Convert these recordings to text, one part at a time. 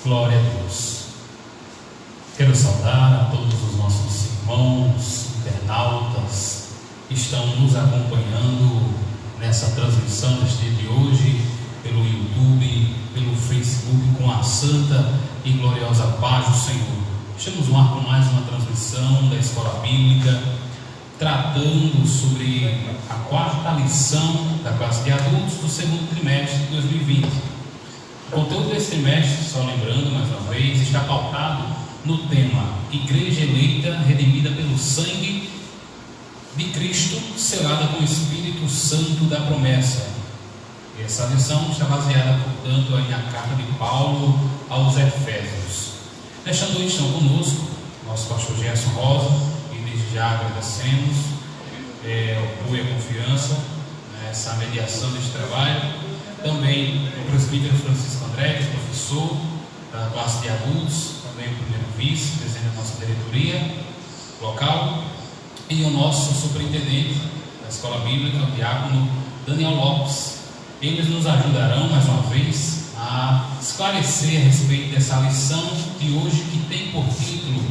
Glória a Deus. Quero saudar a todos os nossos irmãos, internautas, que estão nos acompanhando nessa transmissão deste dia de hoje, pelo YouTube, pelo Facebook, com a santa e gloriosa paz do Senhor. Estamos no ar com mais uma transmissão da Escola Bíblica, tratando sobre a quarta lição da classe de adultos do segundo trimestre de 2020. O conteúdo desse trimestre, só lembrando mais uma vez, está pautado no tema Igreja eleita, redimida pelo sangue de Cristo, selada com o Espírito Santo da promessa. E essa lição está baseada, portanto, aí na carta de Paulo aos Efésios. Nesta noite estão conosco nosso pastor Gerson Rosa, e desde já agradecemos o apoio e a confiança nessa mediação deste trabalho. Também o presbítero Francisco André, professor da classe de adultos, também o primeiro vice-presidente da nossa diretoria local, e o nosso superintendente da Escola Bíblica, o diácono Daniel Lopes. Eles nos ajudarão mais uma vez a esclarecer a respeito dessa lição de hoje, que tem por título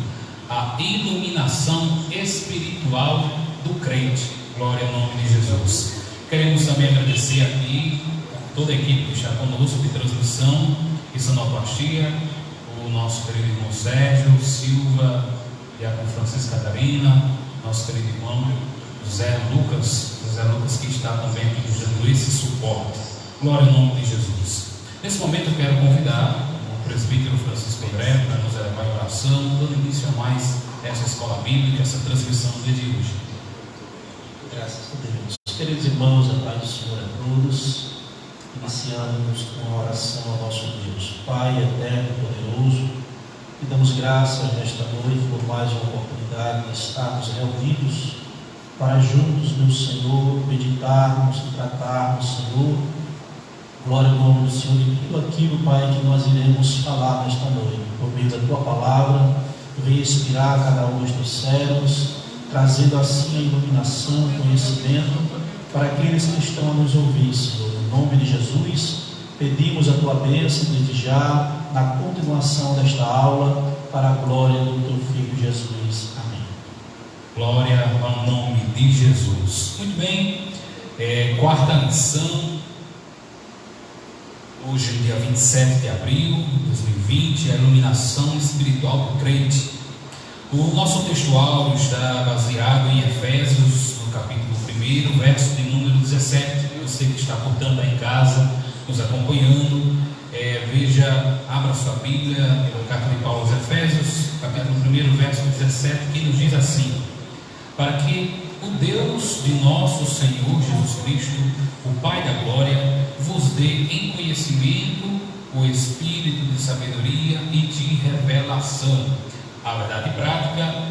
a iluminação espiritual do crente. Glória ao nome de Jesus. Queremos também agradecer aqui toda a equipe que está conosco de transmissão e sonoplastia, o nosso querido irmão Sérgio Silva, diácono Francisco Catarina, nosso querido irmão José Lucas que está também aqui nos dando esse suporte. Glória ao nome de Jesus. Nesse momento eu quero convidar o presbítero Francisco André para nos elevar em oração, dando início a mais essa escola bíblica, essa transmissão do dia de hoje. Graças a Deus. Queridos irmãos, a paz do Senhor a todos. Iniciamos com a oração ao nosso Deus, Pai eterno e poderoso, e damos graças nesta noite por mais uma oportunidade de estarmos reunidos para juntos, meu Senhor, meditarmos e tratarmos, Senhor, glória ao nome do Senhor, de tudo aquilo, Pai, que nós iremos falar nesta noite, por meio da Tua palavra. Venha inspirar cada um dos servos, trazendo assim a iluminação, o conhecimento para aqueles que estão a nos ouvir, Senhor. Em nome de Jesus, pedimos a Tua bênção desde já, na continuação desta aula, para a glória do Teu Filho Jesus. Amém. Glória ao nome de Jesus. Muito bem, quarta lição, hoje, dia 27 de abril de 2020, a iluminação espiritual do crente. O nosso textual está baseado em Efésios, no capítulo 1, verso de número 17. Você que está, portanto, aí em casa, nos acompanhando, veja, abra sua Bíblia, no carta de Paulo aos Efésios, capítulo 1, verso 17, que nos diz assim: para que o Deus de nosso Senhor Jesus Cristo, o Pai da glória, vos dê em conhecimento o espírito de sabedoria e de revelação. A verdade prática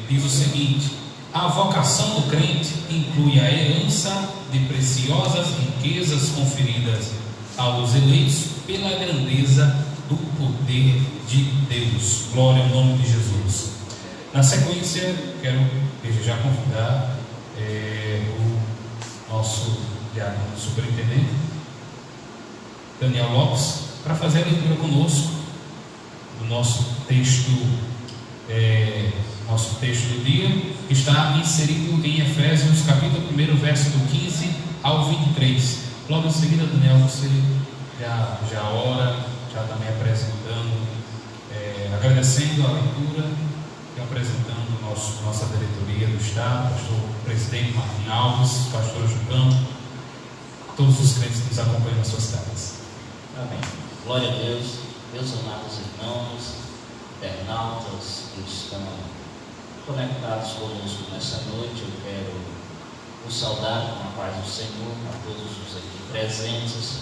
diz o seguinte: a vocação do crente inclui a herança de preciosas riquezas conferidas aos eleitos pela grandeza do poder de Deus. Glória ao nome de Jesus. Na sequência, quero desde já convidar o nosso diácono superintendente Daniel Lopes para fazer a leitura conosco do nosso texto do dia, que está inserido em Efésios, capítulo 1, verso do 15 ao 23. Logo em seguida, Daniel, você já ora, já está me apresentando, agradecendo a leitura e apresentando nossa diretoria do Estado, pastor presidente Martim Alves, pastor Jucão, todos os crentes que nos acompanham nas suas casas. Amém. Glória a Deus. Meus amados irmãos, internautas que estão conectados conosco nessa noite, eu quero vos saudar com a paz do Senhor, a todos os aqui presentes,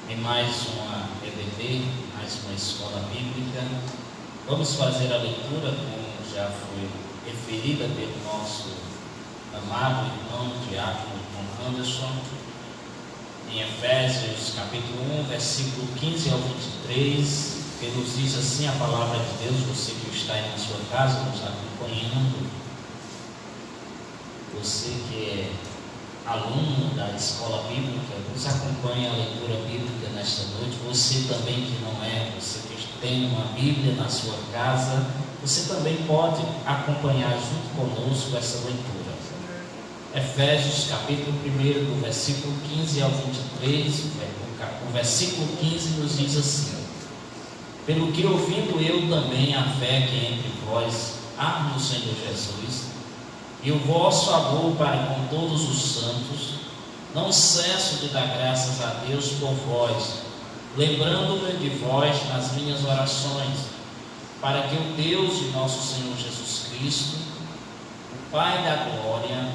em mais uma EBD, mais uma escola bíblica. Vamos fazer a leitura, como já foi referida pelo nosso amado irmão diácono Anderson, em Efésios capítulo 1, versículo 15 ao 23, que nos diz assim a palavra de Deus. Você que está aí na sua casa nos acompanhando, você que é aluno da escola bíblica, nos acompanha a leitura bíblica nesta noite. Você também que não é, você que tem uma Bíblia na sua casa, você também pode acompanhar junto conosco essa leitura. Efésios capítulo 1, do versículo 15 ao 23, o versículo 15 nos diz assim: pelo que ouvindo eu também a fé que entre vós há no Senhor Jesus, e o vosso amor para com todos os santos, não cesso de dar graças a Deus por vós, lembrando-me de vós nas minhas orações, para que o Deus de nosso Senhor Jesus Cristo, o Pai da glória,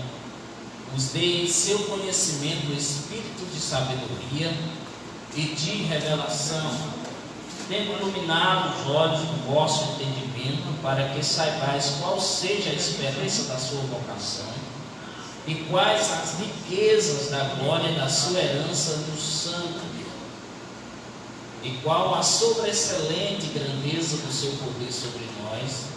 nos dê em seu conhecimento o espírito de sabedoria e de revelação, tendo iluminado os olhos do vosso entendimento, para que saibais qual seja a esperança da sua vocação e quais as riquezas da glória da sua herança nos santos, e qual a sobreexcelente grandeza do seu poder sobre nós,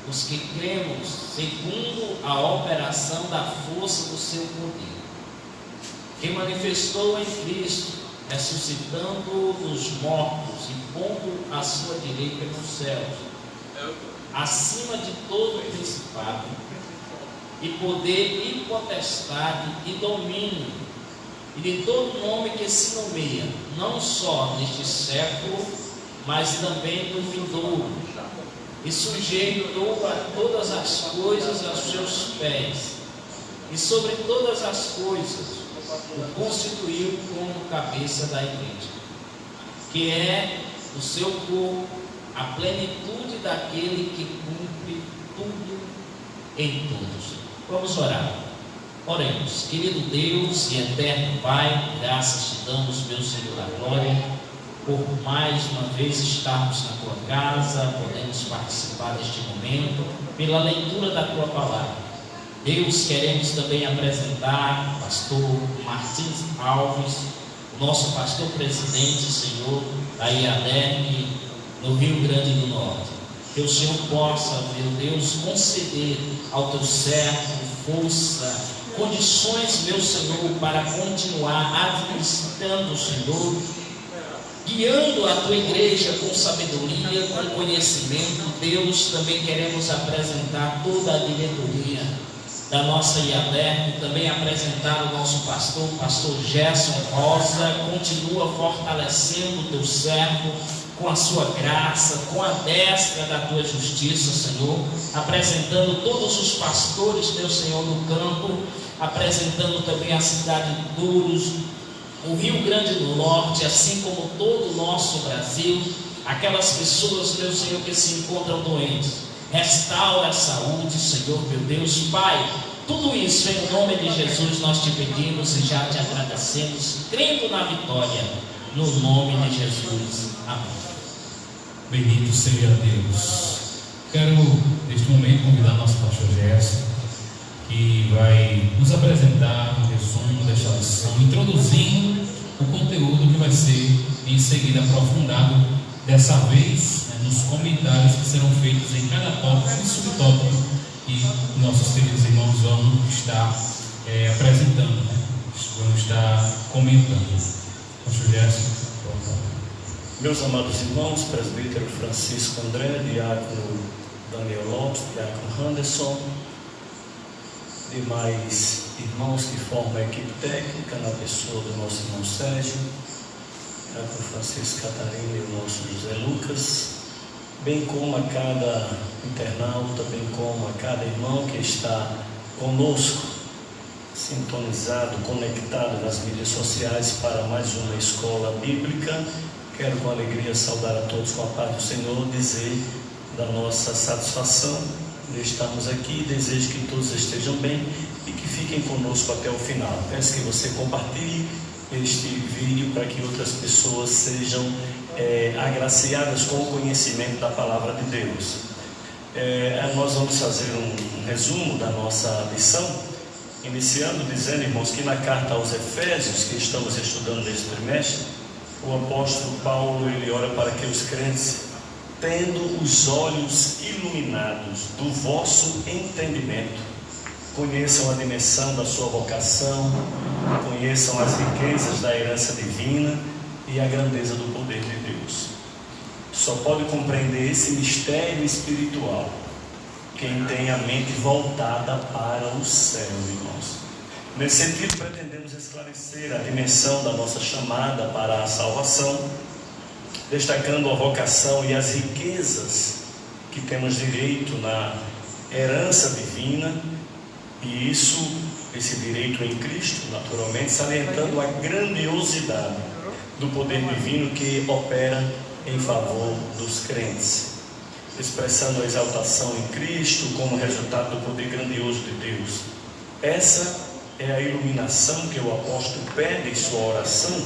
os que cremos, segundo a operação da força do seu poder, que manifestou em Cristo, ressuscitando dos mortos e pondo à sua direita nos céus, acima de todo principado, e poder, e potestade, e domínio, e de todo nome que se nomeia, não só neste século, mas também no vindouro, e sujeitou a todas as coisas aos seus pés, e sobre todas as coisas o constituiu como cabeça da igreja, que é o seu corpo, a plenitude daquele que cumpre tudo em todos. Vamos orar. Oremos. Querido Deus e eterno Pai, graças te damos, meu Senhor da glória, por mais uma vez estarmos na tua casa, podemos participar deste momento, pela leitura da tua palavra. Deus, queremos também apresentar o pastor Martins Alves, o nosso pastor presidente, Senhor, da IADERG, no Rio Grande do Norte. Que o Senhor possa, meu Deus, conceder ao teu servo força, condições, meu Senhor, para continuar administrando, Senhor, guiando a tua igreja com sabedoria, com conhecimento. Deus, também queremos apresentar toda a diretoria da nossa IADERG, também apresentar o nosso pastor, pastor Gerson Rosa. Continua fortalecendo o teu servo com a sua graça, com a destra da tua justiça, Senhor, apresentando todos os pastores, meu Senhor, no campo, apresentando também a cidade de Douros, o Rio Grande do Norte, assim como todo o nosso Brasil, aquelas pessoas, meu Senhor, que se encontram doentes. Restaura a saúde, Senhor, meu Deus, Pai. Tudo isso em nome de Jesus nós te pedimos e já te agradecemos, crendo na vitória, no nome de Jesus. Amém. Bendito seja Deus. Quero, neste momento, convidar nosso pastor Gerson, que vai nos apresentar um resumo desta lição, introduzindo o conteúdo que vai ser em seguida aprofundado, dessa vez, nos comentários que serão feitos em cada tópico e subtópico que nossos queridos irmãos vão estar apresentando, vão estar comentando. Pastor Gerson, por favor. Meus amados irmãos, presbítero Francisco André, diácono Daniel Lopes, diácono Anderson, demais irmãos que formam a equipe técnica, na pessoa do nosso irmão Sérgio, diácono Francisco Catarina e o nosso José Lucas, bem como a cada internauta, bem como a cada irmão que está conosco, sintonizado, conectado nas mídias sociais para mais uma escola bíblica. Quero com alegria saudar a todos com a paz do Senhor, dizer da nossa satisfação de estarmos aqui, desejo que todos estejam bem e que fiquem conosco até o final. Peço que você compartilhe este vídeo para que outras pessoas sejam agraciadas com o conhecimento da palavra de Deus. Nós vamos fazer um resumo da nossa lição, iniciando dizendo, irmãos, que na carta aos Efésios, que estamos estudando neste trimestre, o apóstolo Paulo, ele ora para que os crentes, tendo os olhos iluminados do vosso entendimento, conheçam a dimensão da sua vocação, conheçam as riquezas da herança divina e a grandeza do poder de Deus. Só pode compreender esse mistério espiritual quem tem a mente voltada para o céu, irmãos. Nesse sentido, pretendemos esclarecer a dimensão da nossa chamada para a salvação, destacando a vocação e as riquezas que temos direito na herança divina, e esse direito em Cristo, naturalmente, salientando a grandiosidade do poder divino que opera em favor dos crentes, expressando a exaltação em Cristo como resultado do poder grandioso de Deus. Essa é a iluminação que o apóstolo pede em sua oração,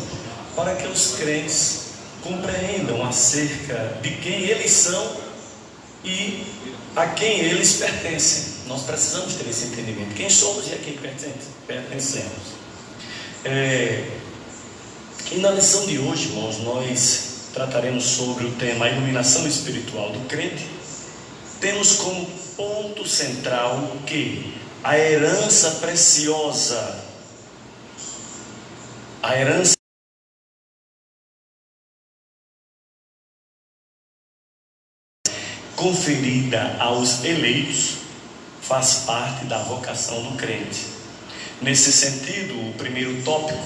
para que os crentes compreendam acerca de quem eles são e a quem eles pertencem. Nós precisamos ter esse entendimento: quem somos e a quem pertencemos. E na lição de hoje, irmãos, nós trataremos sobre o tema a iluminação espiritual do crente. Temos como ponto central que a herança preciosa, a herança conferida aos eleitos, faz parte da vocação do crente. Nesse sentido, o primeiro tópico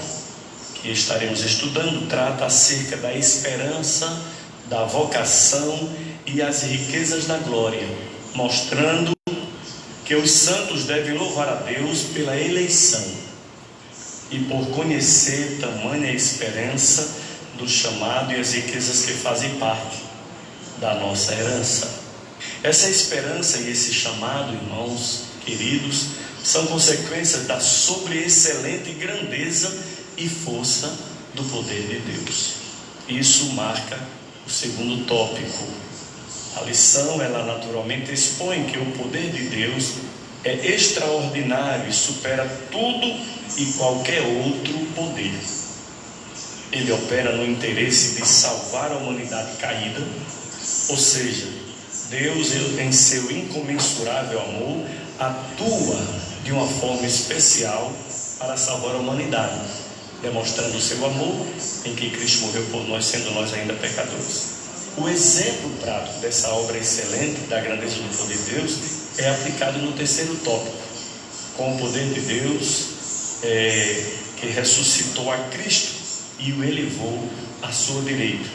que estaremos estudando trata acerca da esperança, da vocação e as riquezas da glória, mostrando que os santos devem louvar a Deus pela eleição e por conhecer tamanha esperança do chamado e as riquezas que fazem parte da nossa herança. Essa esperança e esse chamado, irmãos queridos, são consequências da sobreexcelente grandeza e força do poder de Deus. Isso marca o segundo tópico. A lição, ela naturalmente expõe que o poder de Deus é extraordinário e supera tudo e qualquer outro poder. Ele opera no interesse de salvar a humanidade caída, ou seja, Deus, em seu incomensurável amor, atua de uma forma especial para salvar a humanidade, demonstrando o seu amor em que Cristo morreu por nós, sendo nós ainda pecadores. O exemplo prático dessa obra excelente da grandeza do poder de Deus é aplicado no terceiro tópico, com o poder de Deus que ressuscitou a Cristo e o elevou à sua direita.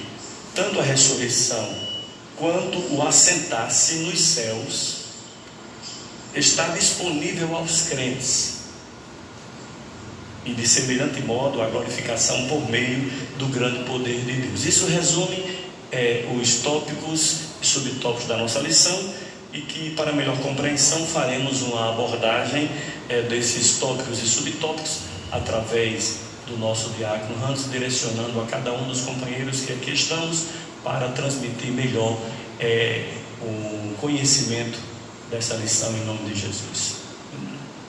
Tanto a ressurreição quanto o assentar-se nos céus está disponível aos crentes, e de semelhante modo a glorificação por meio do grande poder de Deus. Isso resume os tópicos e subtópicos da nossa lição, e que, para melhor compreensão, faremos uma abordagem desses tópicos e subtópicos através do nosso diácono Hans, direcionando a cada um dos companheiros que aqui estamos para transmitir melhor o conhecimento dessa lição em nome de Jesus.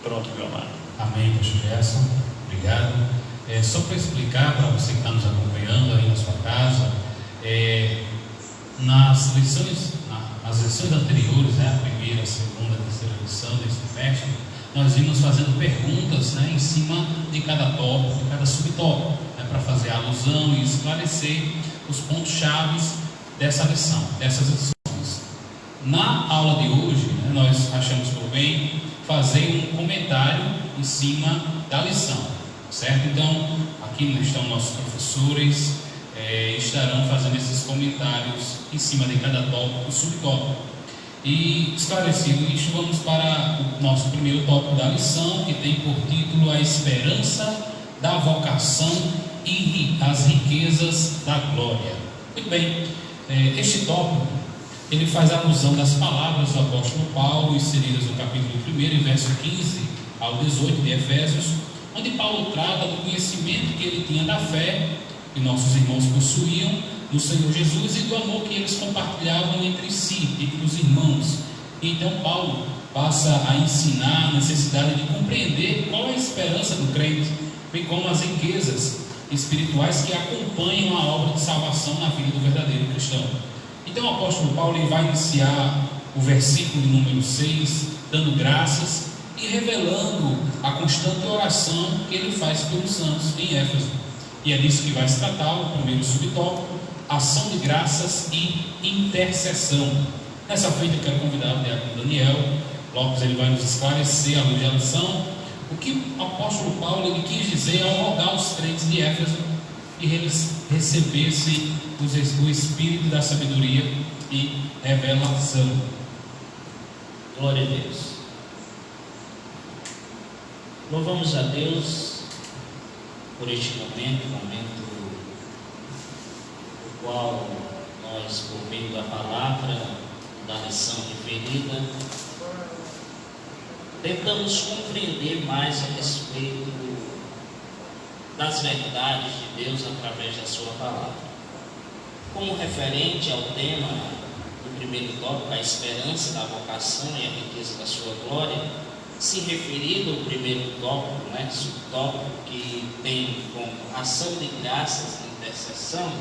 Pronto, meu amado. Amém, pastor Gerson. Obrigado. Só para explicar para você que está nos acompanhando aí na sua casa, nas lições anteriores, a primeira, a segunda, a terceira lição desse semestre, nós vimos fazendo perguntas em cima de cada tópico, de cada subtópico, para fazer alusão e esclarecer os pontos chaves dessa lição, dessas lições. Na aula de hoje, nós achamos por bem fazer um comentário em cima da lição, certo? Então, aqui estão nossos professores, estarão fazendo esses comentários em cima de cada tópico, subtópico. E esclarecido isto, vamos para o nosso primeiro tópico da lição, que tem por título a esperança da vocação e as riquezas da glória. Muito bem, este tópico, ele faz alusão das palavras do apóstolo Paulo, inseridas no capítulo 1, verso 15 ao 18 de Efésios, onde Paulo trata do conhecimento que ele tinha da fé que nossos irmãos possuíam no Senhor Jesus e do amor que eles compartilhavam entre si, entre os irmãos. Então Paulo passa a ensinar a necessidade de compreender qual é a esperança do crente, bem como as riquezas espirituais que acompanham a obra de salvação na vida do verdadeiro cristão. Então o apóstolo Paulo vai iniciar o versículo número 6, dando graças e revelando a constante oração que ele faz pelos santos em Éfeso. E é disso que vai se tratar o primeiro subtópico: ação de graças e intercessão. Nessa feita eu quero convidar o diácono Daniel Lopes, ele vai nos esclarecer à luz da lição o que o apóstolo Paulo ele quis dizer ao rogar aos crentes de Éfeso que eles recebessem o espírito da sabedoria e revelação. Glória a Deus. Louvamos a Deus por este momento no qual nós, por meio da palavra, da lição referida, tentamos compreender mais a respeito das verdades de Deus através da sua palavra. Como referente ao tema do primeiro tópico, a esperança da vocação e a riqueza da sua glória, se referindo ao primeiro tópico, subtópico, que tem como ação de graças e intercessão,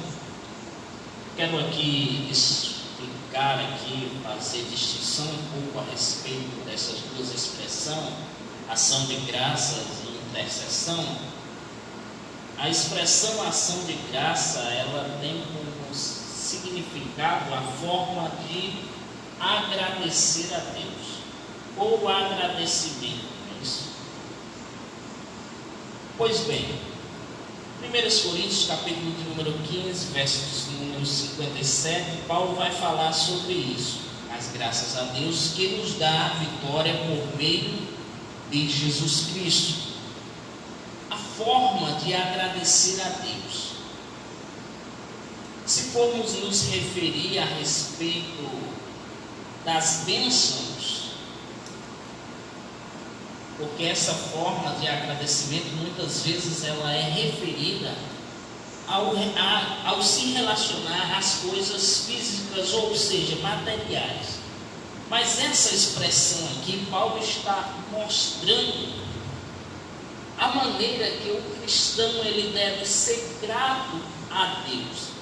quero aqui explicar, fazer distinção um pouco a respeito dessas duas expressões, ação de graças e intercessão. A expressão ação de graça, ela tem como significado a forma de agradecer a Deus, ou agradecimento, é isso? Pois bem, 1 Coríntios, capítulo de número 15, versos de número 57, Paulo vai falar sobre isso, as graças a Deus que nos dá a vitória por meio de Jesus Cristo. A forma de agradecer a Deus. Se formos nos referir a respeito das bênçãos, porque essa forma de agradecimento muitas vezes ela é referida ao se relacionar às coisas físicas, ou seja, materiais. Mas essa expressão aqui, Paulo está mostrando a maneira que o cristão ele deve ser grato a Deus.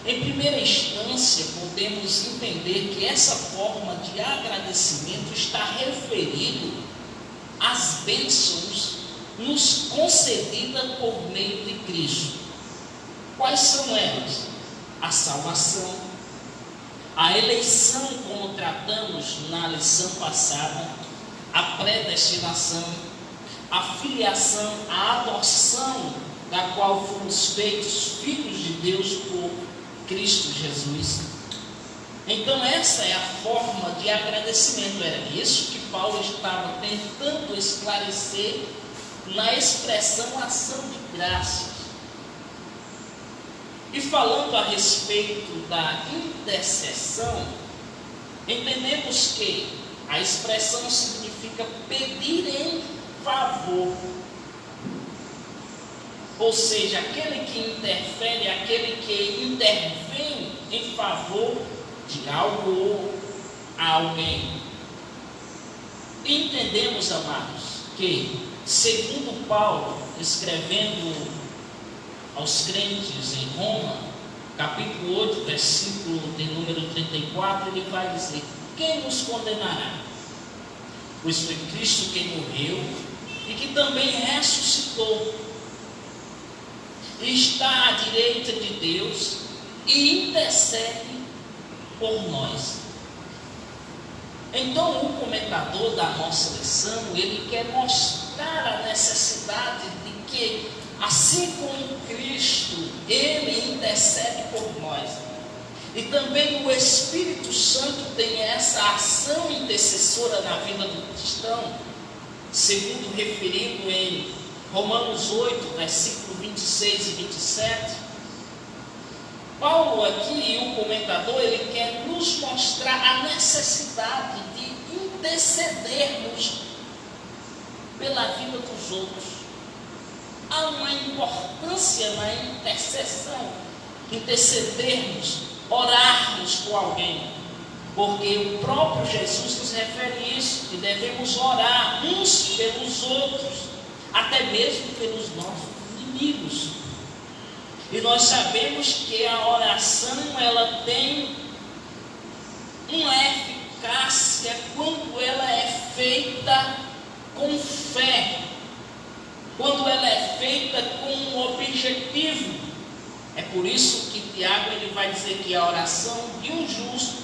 Em primeira instância, podemos entender que essa forma de agradecimento está referido às bênçãos nos concedidas por meio de Cristo. Quais são elas? A salvação, a eleição, como tratamos na lição passada, a predestinação, a filiação, a adoção, da qual fomos feitos filhos de Deus por Cristo Jesus. Então essa é a forma de agradecimento. Era isso que Paulo estava tentando esclarecer na expressão ação de graças. E falando a respeito da intercessão, entendemos que a expressão significa pedir em favor. Ou seja, aquele que interfere, aquele que intervém em favor de algo ou alguém. E entendemos, amados, que, segundo Paulo, escrevendo aos crentes em Roma, capítulo 8, versículo de número 34, ele vai dizer: quem nos condenará? Pois foi Cristo quem morreu e que também ressuscitou, e está à direita de Deus e intercede por nós. Então o comentador da nossa lição, ele quer mostrar a necessidade de que, assim como Cristo, ele intercede por nós, e também o Espírito Santo tem essa ação intercessora na vida do cristão, segundo referido em Romanos 8, versículo 26 e 27. Paulo aqui, e o comentador, ele quer nos mostrar a necessidade de intercedermos pela vida dos outros. Há uma importância na intercessão, intercedermos, orarmos por alguém, porque o próprio Jesus nos refere a isso, que devemos orar uns pelos outros, até mesmo pelos nossos inimigos. E nós sabemos que a oração ela tem uma eficácia quando ela é feita com fé, quando ela é feita com um objetivo. É por isso que Tiago ele vai dizer que a oração de um justo,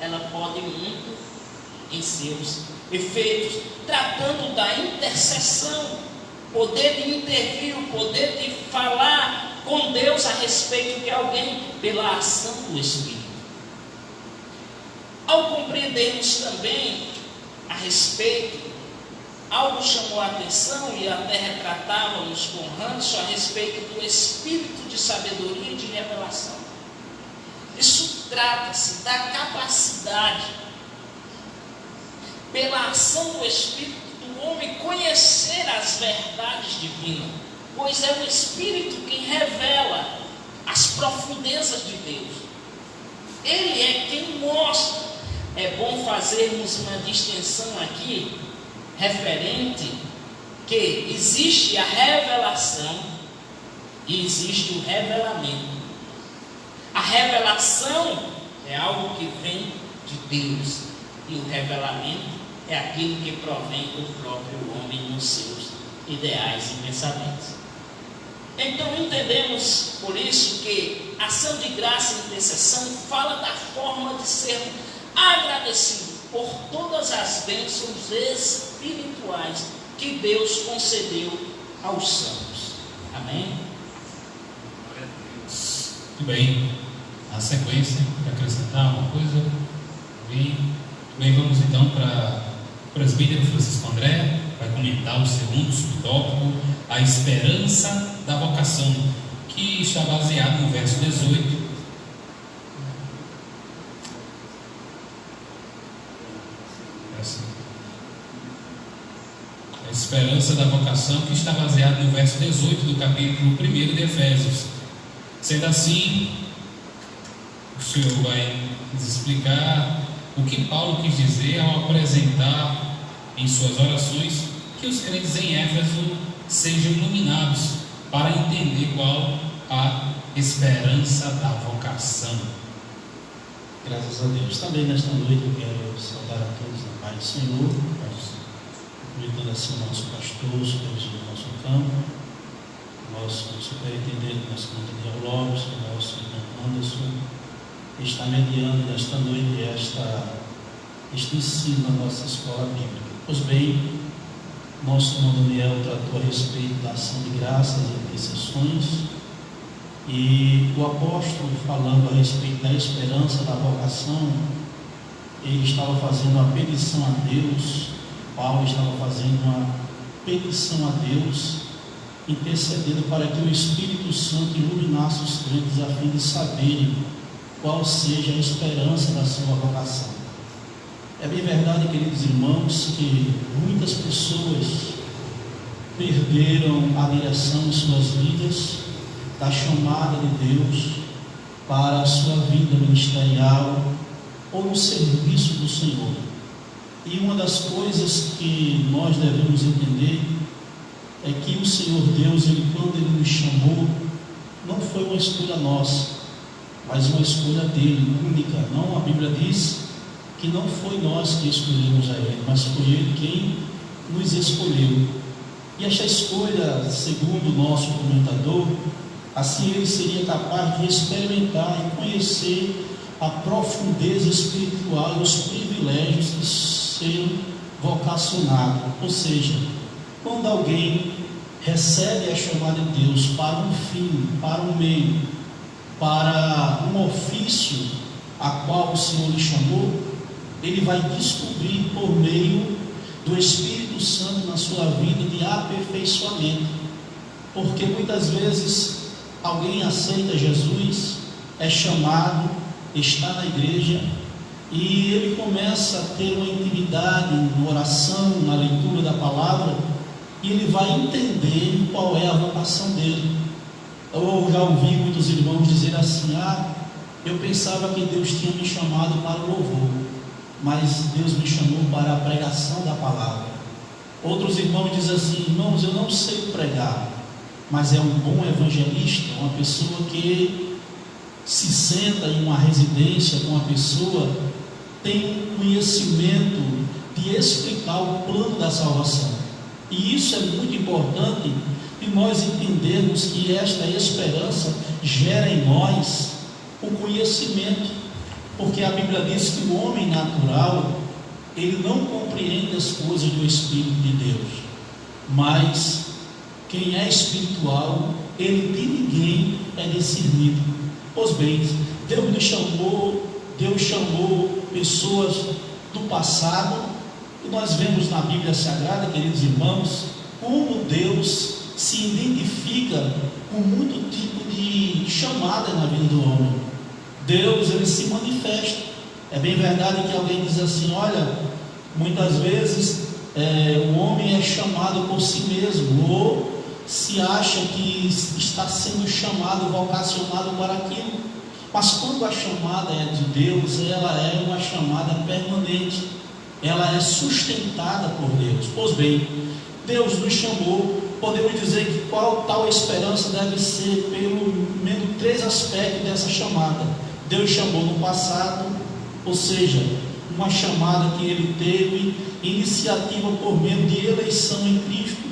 ela pode muito em seus efeitos, tratando da intercessão, poder de intervir, o poder de falar com Deus a respeito de alguém pela ação do Espírito. Ao compreendermos também a respeito, algo chamou a atenção e até retratávamos com Hanson a respeito do espírito de sabedoria e de revelação. Isso trata-se da capacidade, pela ação do Espírito, do homem conhecer as verdades divinas, pois é o Espírito quem revela as profundezas de Deus. Ele é quem mostra. É bom fazermos uma distinção aqui, referente que existe a revelação e existe o revelamento. A revelação é algo que vem de Deus, e o revelamento é aquilo que provém do próprio homem nos seus ideais e pensamentos. Então entendemos por isso que ação de graça e intercessão fala da forma de ser agradecido por todas as bênçãos espirituais que Deus concedeu aos santos. Amém? Glória a Deus. Muito bem. A sequência, para acrescentar alguma coisa? Bem, vamos então para o presbítero Francisco André, vai comentar o segundo subtópico, a esperança da vocação, que está baseado no verso 18. A esperança da vocação, que está baseado no verso 18 do capítulo 1 de Efésios. Sendo assim, o senhor vai nos explicar o que Paulo quis dizer ao apresentar em suas orações que os crentes em Éfeso sejam iluminados para entender qual a esperança da vocação. Graças a Deus. Também nesta noite eu quero saudar a todos na paz do Senhor, incluindo assim o nosso pastor, o supervisor do nosso campo, nosso superintendente do nosso campo de teólogos, o nosso irmão Anderson, que está mediando nesta noite este ensino na nossa escola bíblica. Pois bem, nosso irmão Daniel tratou a respeito da ação de graças e intercessões, e o apóstolo, falando a respeito da esperança da vocação, ele estava fazendo uma petição a Deus. Paulo estava fazendo uma petição a Deus, intercedendo para que o Espírito Santo iluminasse os crentes a fim de saberem qual seja a esperança da sua vocação. É bem verdade, queridos irmãos, que muitas pessoas perderam a direção em suas vidas da chamada de Deus para a sua vida ministerial ou no serviço do Senhor. E uma das coisas que nós devemos entender é que o Senhor Deus, quando Ele nos chamou, não foi uma escolha nossa, mas uma escolha dele, única. Não, a Bíblia diz que não foi nós que escolhemos a Ele, mas foi Ele quem nos escolheu. E esta escolha, segundo o nosso comentador, assim ele seria capaz de experimentar e conhecer a profundeza espiritual e os privilégios de ser vocacionado. Ou seja, quando alguém recebe a chamada de Deus para um fim, para um meio, para um ofício a qual o Senhor lhe chamou, ele vai descobrir por meio do Espírito Santo na sua vida de aperfeiçoamento. Porque muitas vezes alguém aceita Jesus, é chamado, está na igreja, e ele começa a ter uma intimidade na oração, na leitura da palavra, e ele vai entender qual é a vocação dele. Eu já ouvi muitos irmãos dizer assim: eu pensava que Deus tinha me chamado para o louvor, mas Deus me chamou para a pregação da palavra. Outros irmãos dizem assim: irmãos, eu não sei pregar, mas é um bom evangelista, uma pessoa que se senta em uma residência com a pessoa, tem um conhecimento de explicar o plano da salvação. E isso é muito importante, e nós entendermos que esta esperança gera em nós o conhecimento, porque a Bíblia diz que o homem natural, ele não compreende as coisas do Espírito de Deus, mas quem é espiritual, ele de ninguém é discernido. Pois bem, Deus chamou pessoas do passado, e nós vemos na Bíblia Sagrada, queridos irmãos, como Deus se identifica com muito tipo de chamada na vida do homem. Deus, ele se manifesta. É bem verdade que alguém diz assim: olha, muitas vezes o homem é chamado por si mesmo, ou se acha que está sendo chamado, vocacionado para aquilo. Mas quando a chamada é de Deus, ela é uma chamada permanente, ela é sustentada por Deus. Pois bem, Deus nos chamou. Podemos dizer que qual tal esperança deve ser pelo menos 3 aspectos dessa chamada. Deus chamou no passado, ou seja, uma chamada que ele teve iniciativa por meio de eleição em Cristo,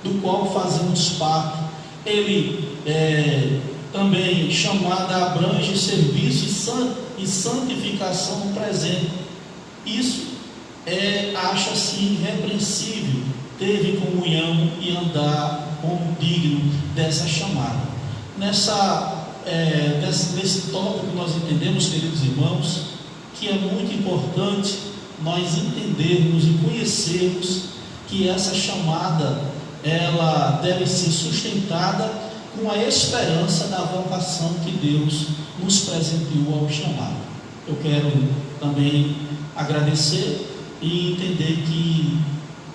do qual fazemos parte. Ele também chamada abrange serviço e santificação no presente. Isso acha-se irrepreensível, teve comunhão e andar como digno dessa chamada. Nesse tópico nós entendemos, queridos irmãos, que é muito importante nós entendermos e conhecermos que essa chamada, ela deve ser sustentada com a esperança da vocação que Deus nos presenteou ao chamar. Eu quero também agradecer e entender que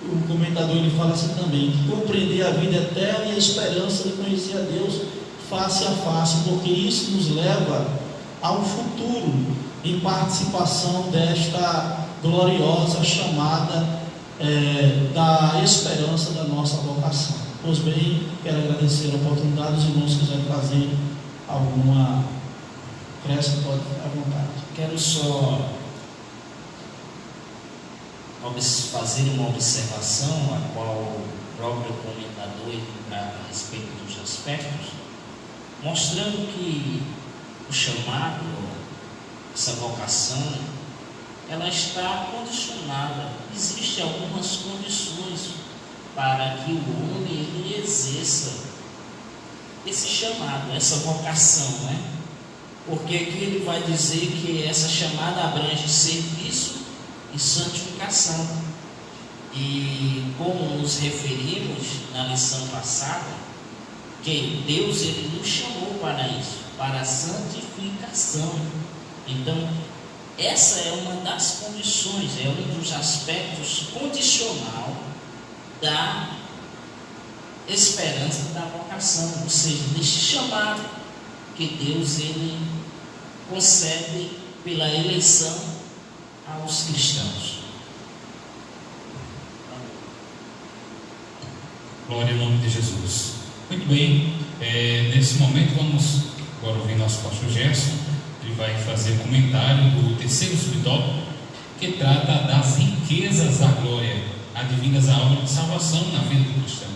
o comentador ele fala assim também, que compreender a vida eterna e a esperança de conhecer a Deus face a face, porque isso nos leva ao futuro em participação desta gloriosa chamada da esperança da nossa vocação. Pois bem, quero agradecer a oportunidade. Os irmãos quiserem fazer alguma cresce, pode à vontade. Quero só fazer uma observação, a qual o próprio comentador trata a respeito dos aspectos, mostrando que o chamado, essa vocação, ela está condicionada. Existem algumas condições para que o homem ele exerça esse chamado, essa vocação, né? Porque aqui ele vai dizer que essa chamada abrange serviço e santificação. E como nos referimos na lição passada, que Deus ele nos chamou para isso, para a santificação. Então, essa é uma das condições, é um dos aspectos condicional da esperança da vocação, ou seja, deste chamado que Deus ele concede pela eleição aos cristãos. Glória ao nome de Jesus. Muito bem, nesse momento vamos agora ouvir nosso pastor Gerson. Ele vai fazer comentário do terceiro subtópico, que trata das riquezas da glória advindas à obra de salvação na vida do cristão.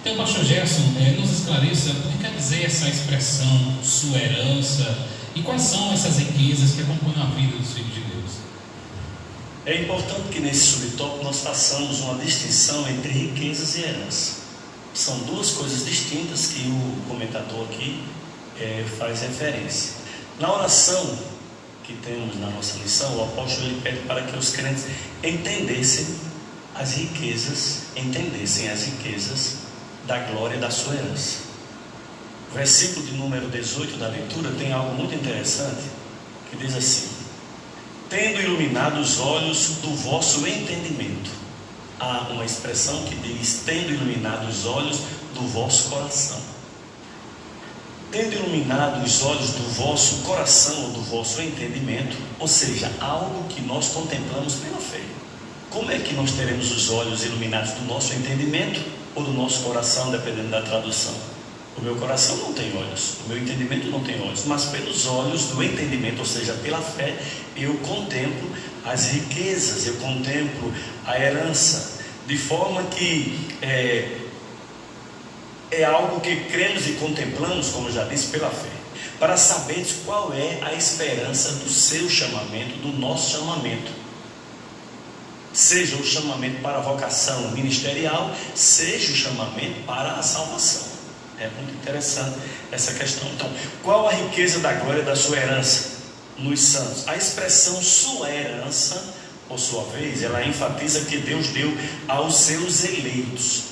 Então, pastor Gerson, nos esclareça o que quer dizer essa expressão, sua herança, e quais são essas riquezas que acompanham a vida dos filhos de Deus. É importante que nesse subtópico nós façamos uma distinção entre riquezas e herança. São duas coisas distintas que o comentador aqui faz referência. Na oração que temos na nossa lição, o apóstolo ele pede para que os crentes entendessem as riquezas da glória da sua herança. O versículo de número 18 da leitura tem algo muito interessante, que diz assim: tendo iluminado os olhos do vosso entendimento. Há uma expressão que diz: tendo iluminado os olhos do vosso coração. Tendo iluminado os olhos do vosso coração ou do vosso entendimento, ou seja, algo que nós contemplamos pela fé. Como é que nós teremos os olhos iluminados do nosso entendimento ou do nosso coração, dependendo da tradução? O meu coração não tem olhos, o meu entendimento não tem olhos, mas pelos olhos do entendimento, ou seja, pela fé, eu contemplo as riquezas, eu contemplo a herança. de forma que é algo que cremos e contemplamos, como já disse, pela fé, para saberes qual é a esperança do seu chamamento, do nosso chamamento, seja o chamamento para a vocação ministerial, seja o chamamento para a salvação. É muito interessante essa questão. Então, qual a riqueza da glória da sua herança nos santos? A expressão sua herança, por sua vez, ela enfatiza que Deus deu aos seus eleitos.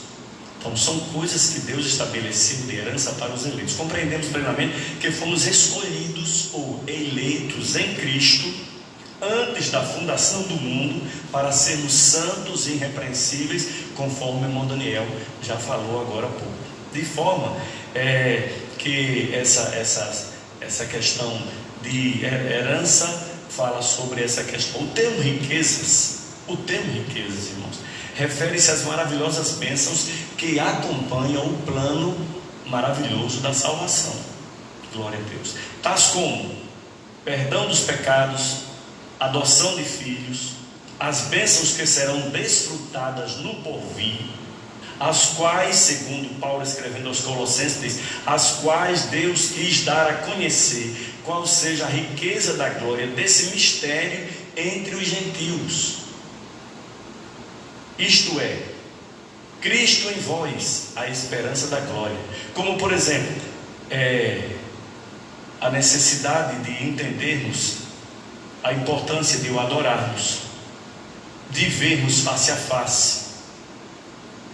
Então são coisas que Deus estabeleceu de herança para os eleitos. Compreendemos plenamente que fomos escolhidos ou eleitos em Cristo antes da fundação do mundo para sermos santos e irrepreensíveis, conforme o irmão Daniel já falou agora há pouco. De forma que essa questão de herança fala sobre essa questão. O termo riquezas, irmãos, refere-se às maravilhosas bênçãos que acompanham o plano maravilhoso da salvação. Glória a Deus. Tais como perdão dos pecados, adoção de filhos, as bênçãos que serão desfrutadas no porvir, as quais, segundo Paulo escrevendo aos Colossenses, diz, as quais Deus quis dar a conhecer qual seja a riqueza da glória desse mistério entre os gentios. Isto é, Cristo em vós, a esperança da glória. Como, por exemplo, a necessidade de entendermos a importância de o adorarmos, de vermos face a face,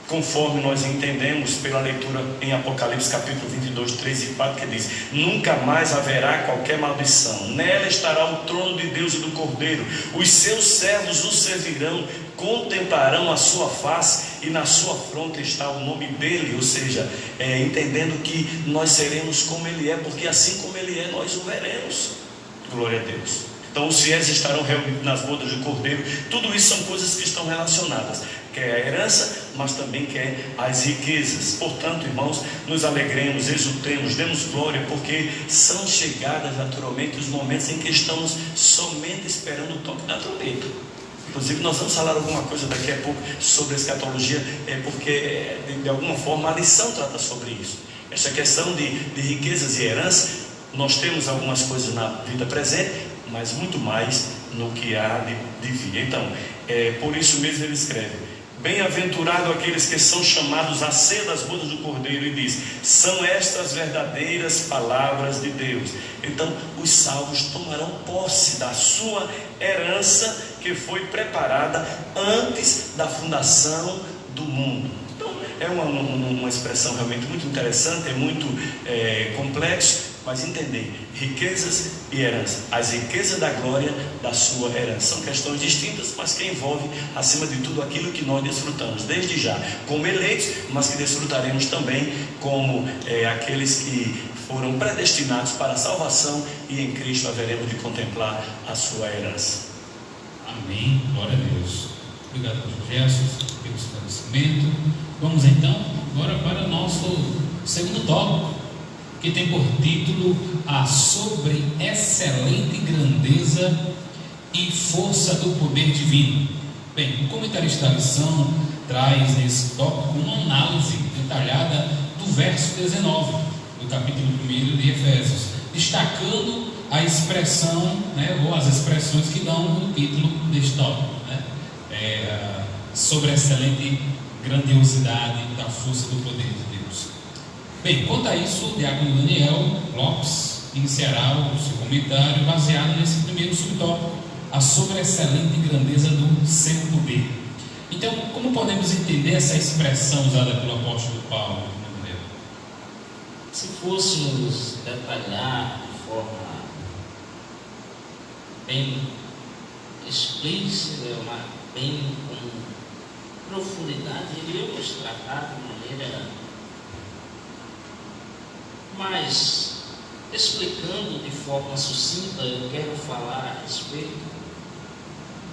conforme nós entendemos pela leitura em Apocalipse capítulo 22, 3 e 4, que diz: nunca mais haverá qualquer maldição, nela estará o trono de Deus e do Cordeiro, os seus servos o servirão, contemplarão a sua face e na sua fronte está o nome dele. Ou seja, entendendo que nós seremos como ele é, porque assim como ele é, nós o veremos. Glória a Deus. Então os fiéis estarão reunidos nas bodas do Cordeiro. Tudo isso são coisas que estão relacionadas, quer a herança, mas também quer as riquezas. Portanto, irmãos, nos alegremos, exultemos, demos glória, porque são chegadas naturalmente os momentos em que estamos somente esperando o toque da trombeta. Inclusive nós vamos falar alguma coisa daqui a pouco sobre a escatologia, porque de alguma forma a lição trata sobre isso. Essa questão de riquezas e herança, nós temos algumas coisas na vida presente, mas muito mais no que há de vir. Então, por isso mesmo ele escreve: bem-aventurado aqueles que são chamados à ceia das bodas do Cordeiro, e diz: são estas verdadeiras palavras de Deus. Então os salvos tomarão posse da sua herança, que foi preparada antes da fundação do mundo. Então é uma expressão realmente muito interessante, é muito complexo, mas entender riquezas e herança, as riquezas da glória da sua herança, são questões distintas, mas que envolvem acima de tudo aquilo que nós desfrutamos desde já como eleitos, mas que desfrutaremos também como aqueles que foram predestinados para a salvação, e em Cristo haveremos de contemplar a sua herança. Amém, glória a Deus. Obrigado por Gerson, pelo esclarecimento. Vamos então agora para o nosso segundo tópico, que tem por título a sobreexcelente grandeza e força do poder divino. Bem, o comentarista da lição traz nesse tópico uma análise detalhada do verso 19 do capítulo 1 de Efésios, destacando a expressão, ou as expressões que dão o título deste tópico, sobreexcelente grandiosidade da força do poder de Deus. Bem, quanto a isso, o diácono Daniel Lopes iniciará o seu comentário baseado nesse primeiro subtópico, a sobreexcelente grandeza do seu poder. Então, como podemos entender essa expressão usada pelo apóstolo Paulo? Se fôssemos detalhar de forma bem explícita, bem com profundidade, iríamos tratar de maneira mais explicando de forma sucinta. Eu quero falar a respeito.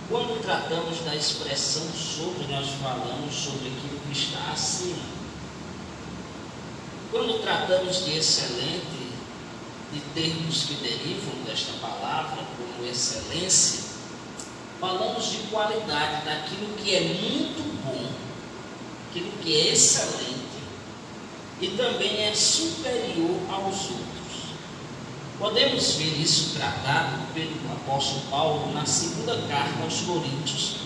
Quando tratamos da expressão sobre, nós falamos sobre aquilo que está acima. Quando tratamos de excelente, de termos que derivam desta palavra como excelência, falamos de qualidade, daquilo que é muito bom, aquilo que é excelente e também é superior aos outros. Podemos ver isso tratado pelo apóstolo Paulo na segunda carta aos Coríntios,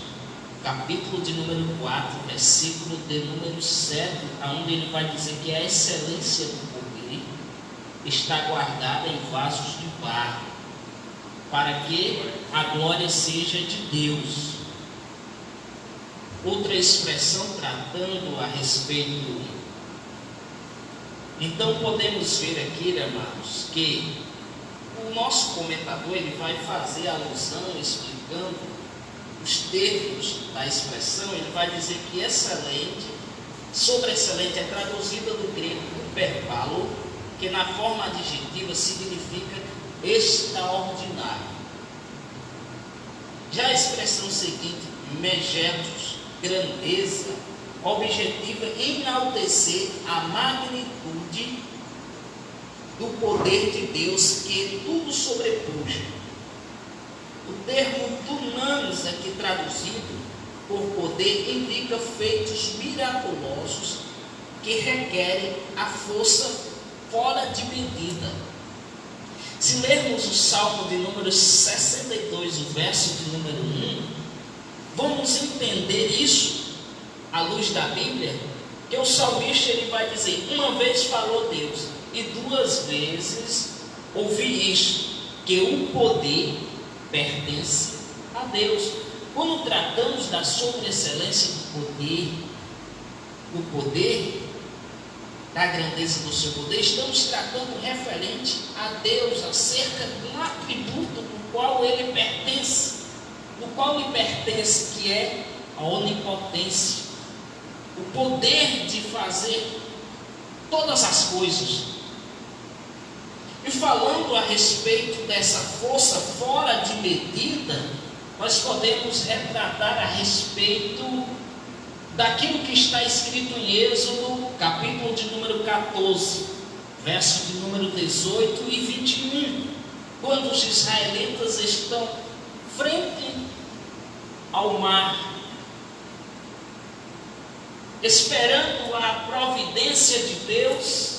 capítulo de número 4, versículo de número 7, onde ele vai dizer que a excelência do poder está guardada em vasos de barro, para que a glória seja de Deus. Outra expressão tratando a respeito. Então podemos ver aqui, amados, que o nosso comentador ele vai fazer alusão, explicando os termos da expressão. Ele vai dizer que excelente, sobre excelente, é traduzida do grego hyperbalo, que na forma adjetiva significa extraordinário. Já a expressão seguinte, megetos, grandeza, objetiva enaltecer a magnitude do poder de Deus que tudo sobrepuja. O termo dunamis aqui traduzido por poder indica feitos miraculosos que requerem a força fora de medida. Se lermos o Salmo de número 62, o verso de número 1, vamos entender isso à luz da Bíblia, que o salmista ele vai dizer: uma vez falou Deus e duas vezes ouvi isto, que o poder pertence a Deus. Quando tratamos da sobreexcelência do poder, da grandeza do seu poder, estamos tratando referente a Deus, acerca de um atributo do qual ele pertence, que é a onipotência, o poder de fazer todas as coisas. E falando a respeito dessa força fora de medida, nós podemos retratar a respeito daquilo que está escrito em Êxodo, capítulo de número 14, verso de número 18 e 21, quando os israelitas estão frente ao mar, esperando a providência de Deus,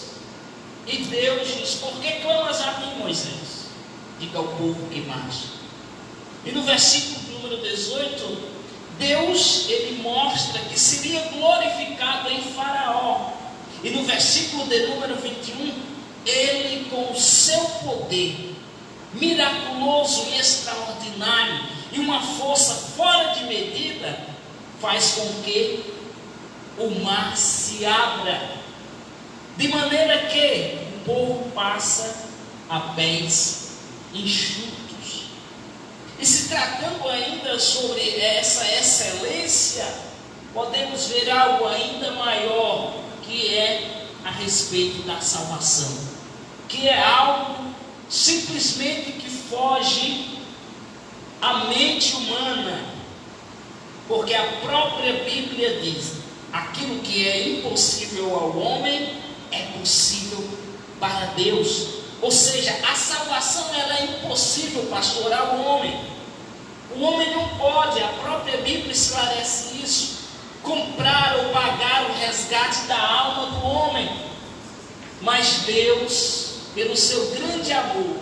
e Deus diz: por que clamas a mim, Moisés? Diga ao povo que marcha. E no versículo número 18, Deus ele mostra que seria glorificado em Faraó. E no versículo de número 21, ele com o seu poder miraculoso e extraordinário e uma força fora de medida faz com que o mar se abra, de maneira que o povo passa a pés enxutos. E se tratando ainda sobre essa excelência, podemos ver algo ainda maior, que é a respeito da salvação, que é algo simplesmente que foge à mente humana, porque a própria Bíblia diz: aquilo que é impossível ao homem é possível para Deus. Ou seja, a salvação ela é impossível, pastor, ao homem. O homem não pode, a própria Bíblia esclarece isso, comprar ou pagar o resgate da alma do homem. Mas Deus, pelo seu grande amor,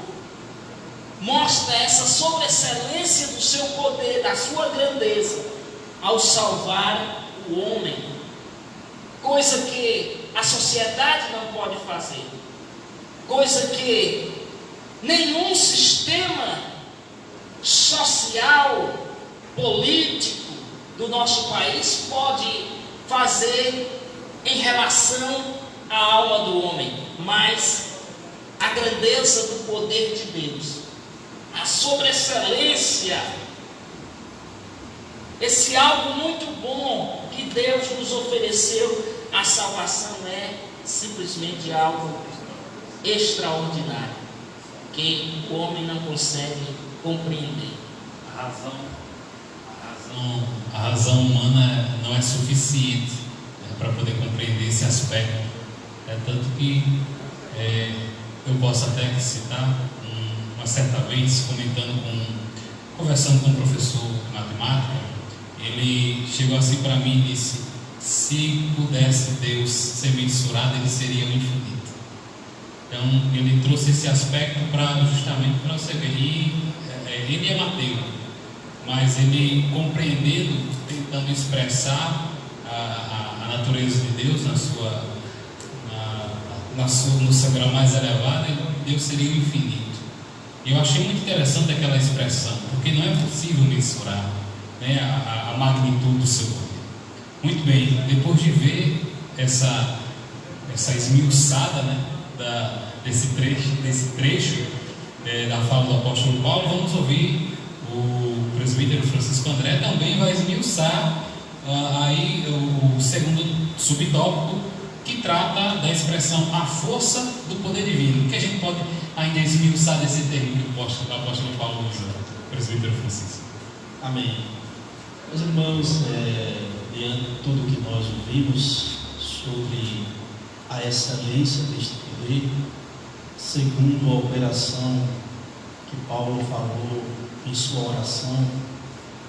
mostra essa sobreexcelência do seu poder, da sua grandeza, ao salvar o homem, coisa que a sociedade não pode fazer, coisa que nenhum sistema social, político do nosso país pode fazer em relação à alma do homem. Mas a grandeza do poder de Deus, a sobreexcelência, esse algo muito bom que Deus nos ofereceu, a salvação é simplesmente algo extraordinário, que o homem não consegue compreender. A razão humana não é suficiente para poder compreender esse aspecto. É tanto que eu posso até citar uma certa vez, conversando com um professor de matemática, ele chegou assim para mim e disse: se pudesse Deus ser mensurado, ele seria o infinito. Então, ele trouxe esse aspecto justamente para você ver. E ele é Mateus, mas ele compreendendo, tentando expressar a natureza de Deus no seu grau mais elevado, Deus seria o infinito. E eu achei muito interessante aquela expressão, porque não é possível mensurar, né, a magnitude do seu poder. Muito bem, depois de ver essa esmiuçada, né, desse trecho da fala do apóstolo Paulo, vamos ouvir o presbítero Francisco André também vai esmiuçar aí o segundo subtópico, que trata da expressão a força do poder divino. O que a gente pode ainda esmiuçar desse termo que o apóstolo Paulo usa, presbítero Francisco? Amém. Meus irmãos, diante de tudo que nós ouvimos sobre a excelência deste poder, segundo a operação que Paulo falou em sua oração,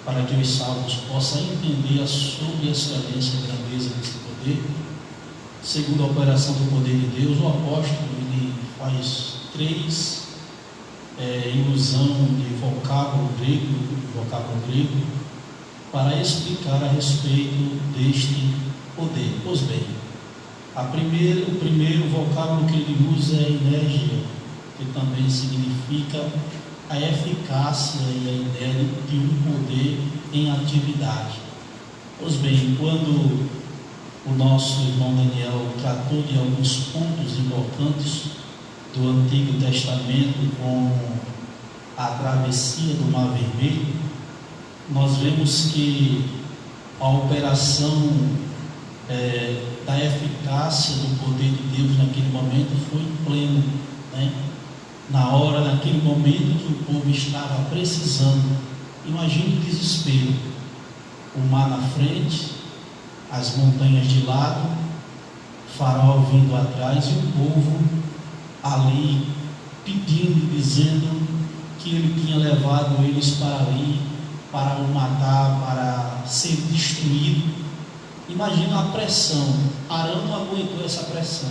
para que os salvos possam entender sobre a excelência e grandeza desse poder, segundo a operação do poder de Deus, o apóstolo ele faz 3 ilusão de vocábulo grego, para explicar a respeito deste poder. Pois bem, o primeiro vocábulo que ele usa é energia, que também significa a eficácia e a ideia de um poder em atividade. Pois bem, quando o nosso irmão Daniel tratou de alguns pontos importantes do Antigo Testamento, como a travessia do Mar Vermelho, nós vemos que a operação da eficácia do poder de Deus naquele momento foi pleno, né? Naquele momento que o povo estava precisando. Imagine o desespero: o mar na frente, as montanhas de lado, Faraó vindo atrás e o povo ali pedindo, dizendo que ele tinha levado eles para ali, para o matar, para ser destruído. Imagina a pressão. Arão não aguentou essa pressão.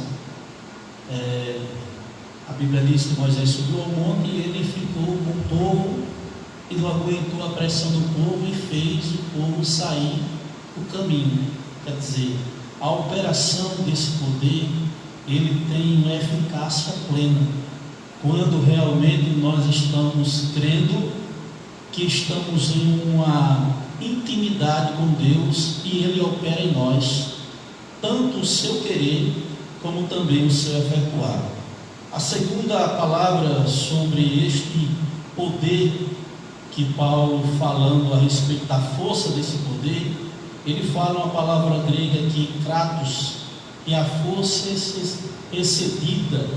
A Bíblia diz que Moisés subiu ao monte e ele ficou com o povo e não aguentou a pressão do povo e fez o povo sair do caminho. Quer dizer, a operação desse poder, ele tem uma eficácia plena quando realmente nós estamos crendo que estamos em uma intimidade com Deus e Ele opera em nós, tanto o seu querer como também o seu efetuar. A segunda palavra sobre este poder que Paulo, falando a respeito da força desse poder, ele fala uma palavra grega aqui, kratos, e a força excedida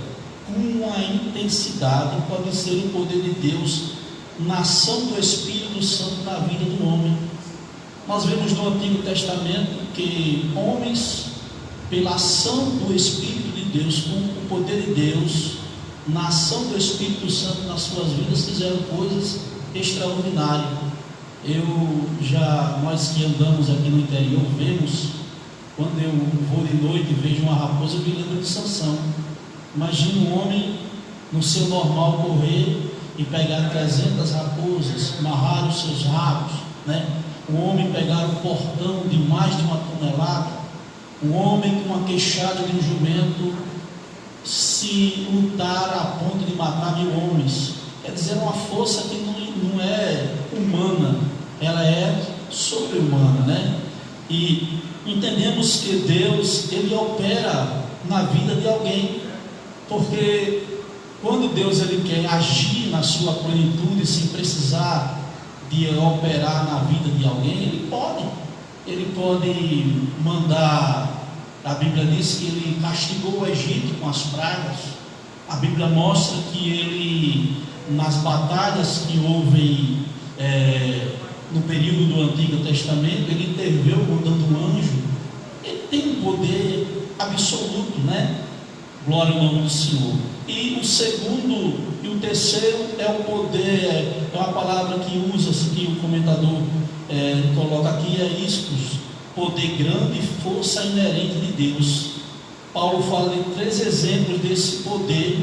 com uma intensidade pode ser o poder de Deus na ação do Espírito Santo na vida do homem. Nós vemos no Antigo Testamento que homens, pela ação do Espírito de Deus, com o poder de Deus, na ação do Espírito Santo nas suas vidas, fizeram coisas extraordinárias. Nós que andamos aqui no interior, vemos, quando eu vou de noite e vejo uma raposa, eu me lembro de Sansão. Imagina um homem no seu normal correr e pegar 300 raposas, amarrar os seus rabos, né? Um homem pegar um portão de mais de 1 tonelada, um homem com uma queixada de um jumento, se lutar a ponto de matar 1000 homens. Quer dizer, uma força que não é humana, ela é sobre-humana, né? E entendemos que Deus, Ele opera na vida de alguém, porque quando Deus ele quer agir na sua plenitude, sem precisar de operar na vida de alguém, Ele pode mandar. A Bíblia diz que Ele castigou o Egito com as pragas. A Bíblia mostra que Ele, nas batalhas que houve no período do Antigo Testamento, Ele interveio mandando um anjo. Ele tem um poder absoluto, né? Glória ao nome do Senhor. E o segundo e o terceiro é o poder, é uma palavra que usa-se, que o comentador coloca aqui, é iscos, poder grande e força inerente de Deus. Paulo fala de 3 exemplos desse poder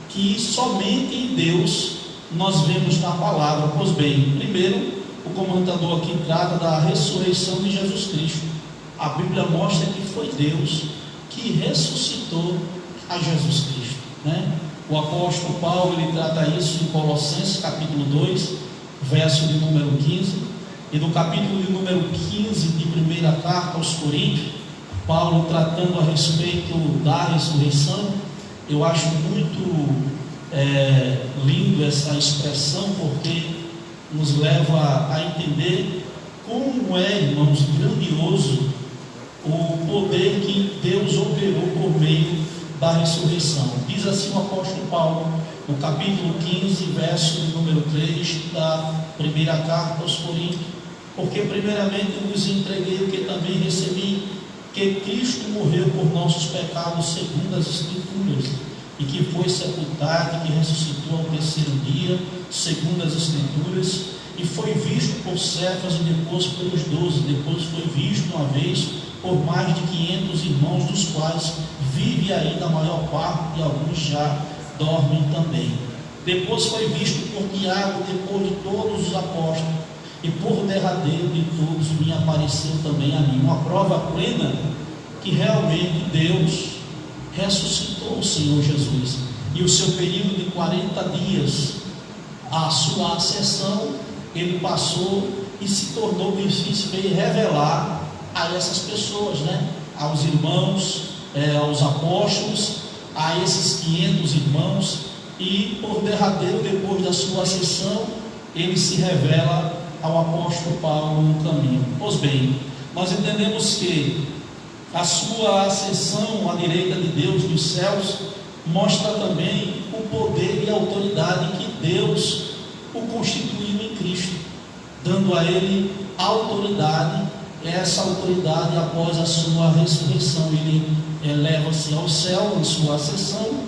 que somente em Deus nós vemos na palavra. Pois bem, primeiro, o comentador aqui trata da ressurreição de Jesus Cristo. A Bíblia mostra que foi Deus que ressuscitou a Jesus Cristo, né? O apóstolo Paulo, ele trata isso em Colossenses capítulo 2, verso de número 15, e no capítulo de número 15 de primeira carta aos Coríntios, Paulo tratando a respeito da ressurreição. Eu acho muito lindo essa expressão, porque nos leva a entender como é, irmãos, grandioso o poder que Deus operou por meio da ressurreição. Diz assim o apóstolo Paulo, no capítulo 15, verso de número 3 da primeira carta aos Coríntios: porque primeiramente vos entreguei o que também recebi, que Cristo morreu por nossos pecados segundo as Escrituras, e que foi sepultado, e que ressuscitou ao terceiro dia segundo as Escrituras, e foi visto por Cefas e depois pelos 12, depois foi visto uma vez por mais de 500 irmãos, dos quais vive ainda a maior parte, e alguns já dormem também. Depois foi visto por Tiago, depois de todos os apóstolos, e por derradeiro de todos me apareceu também a mim. Uma prova plena que realmente Deus ressuscitou o Senhor Jesus, e o seu período de 40 dias, a sua ascensão, ele passou e se tornou difícil, veio revelar a essas pessoas, né? Aos irmãos, aos apóstolos, a esses 500 irmãos, e por derradeiro, depois da sua ascensão, ele se revela ao apóstolo Paulo no caminho. Pois bem, nós entendemos que a sua ascensão à direita de Deus dos céus mostra também o poder e a autoridade que Deus o constituiu em Cristo, dando a ele autoridade. Essa autoridade, após a sua ressurreição, ele eleva-se ao céu em sua ascensão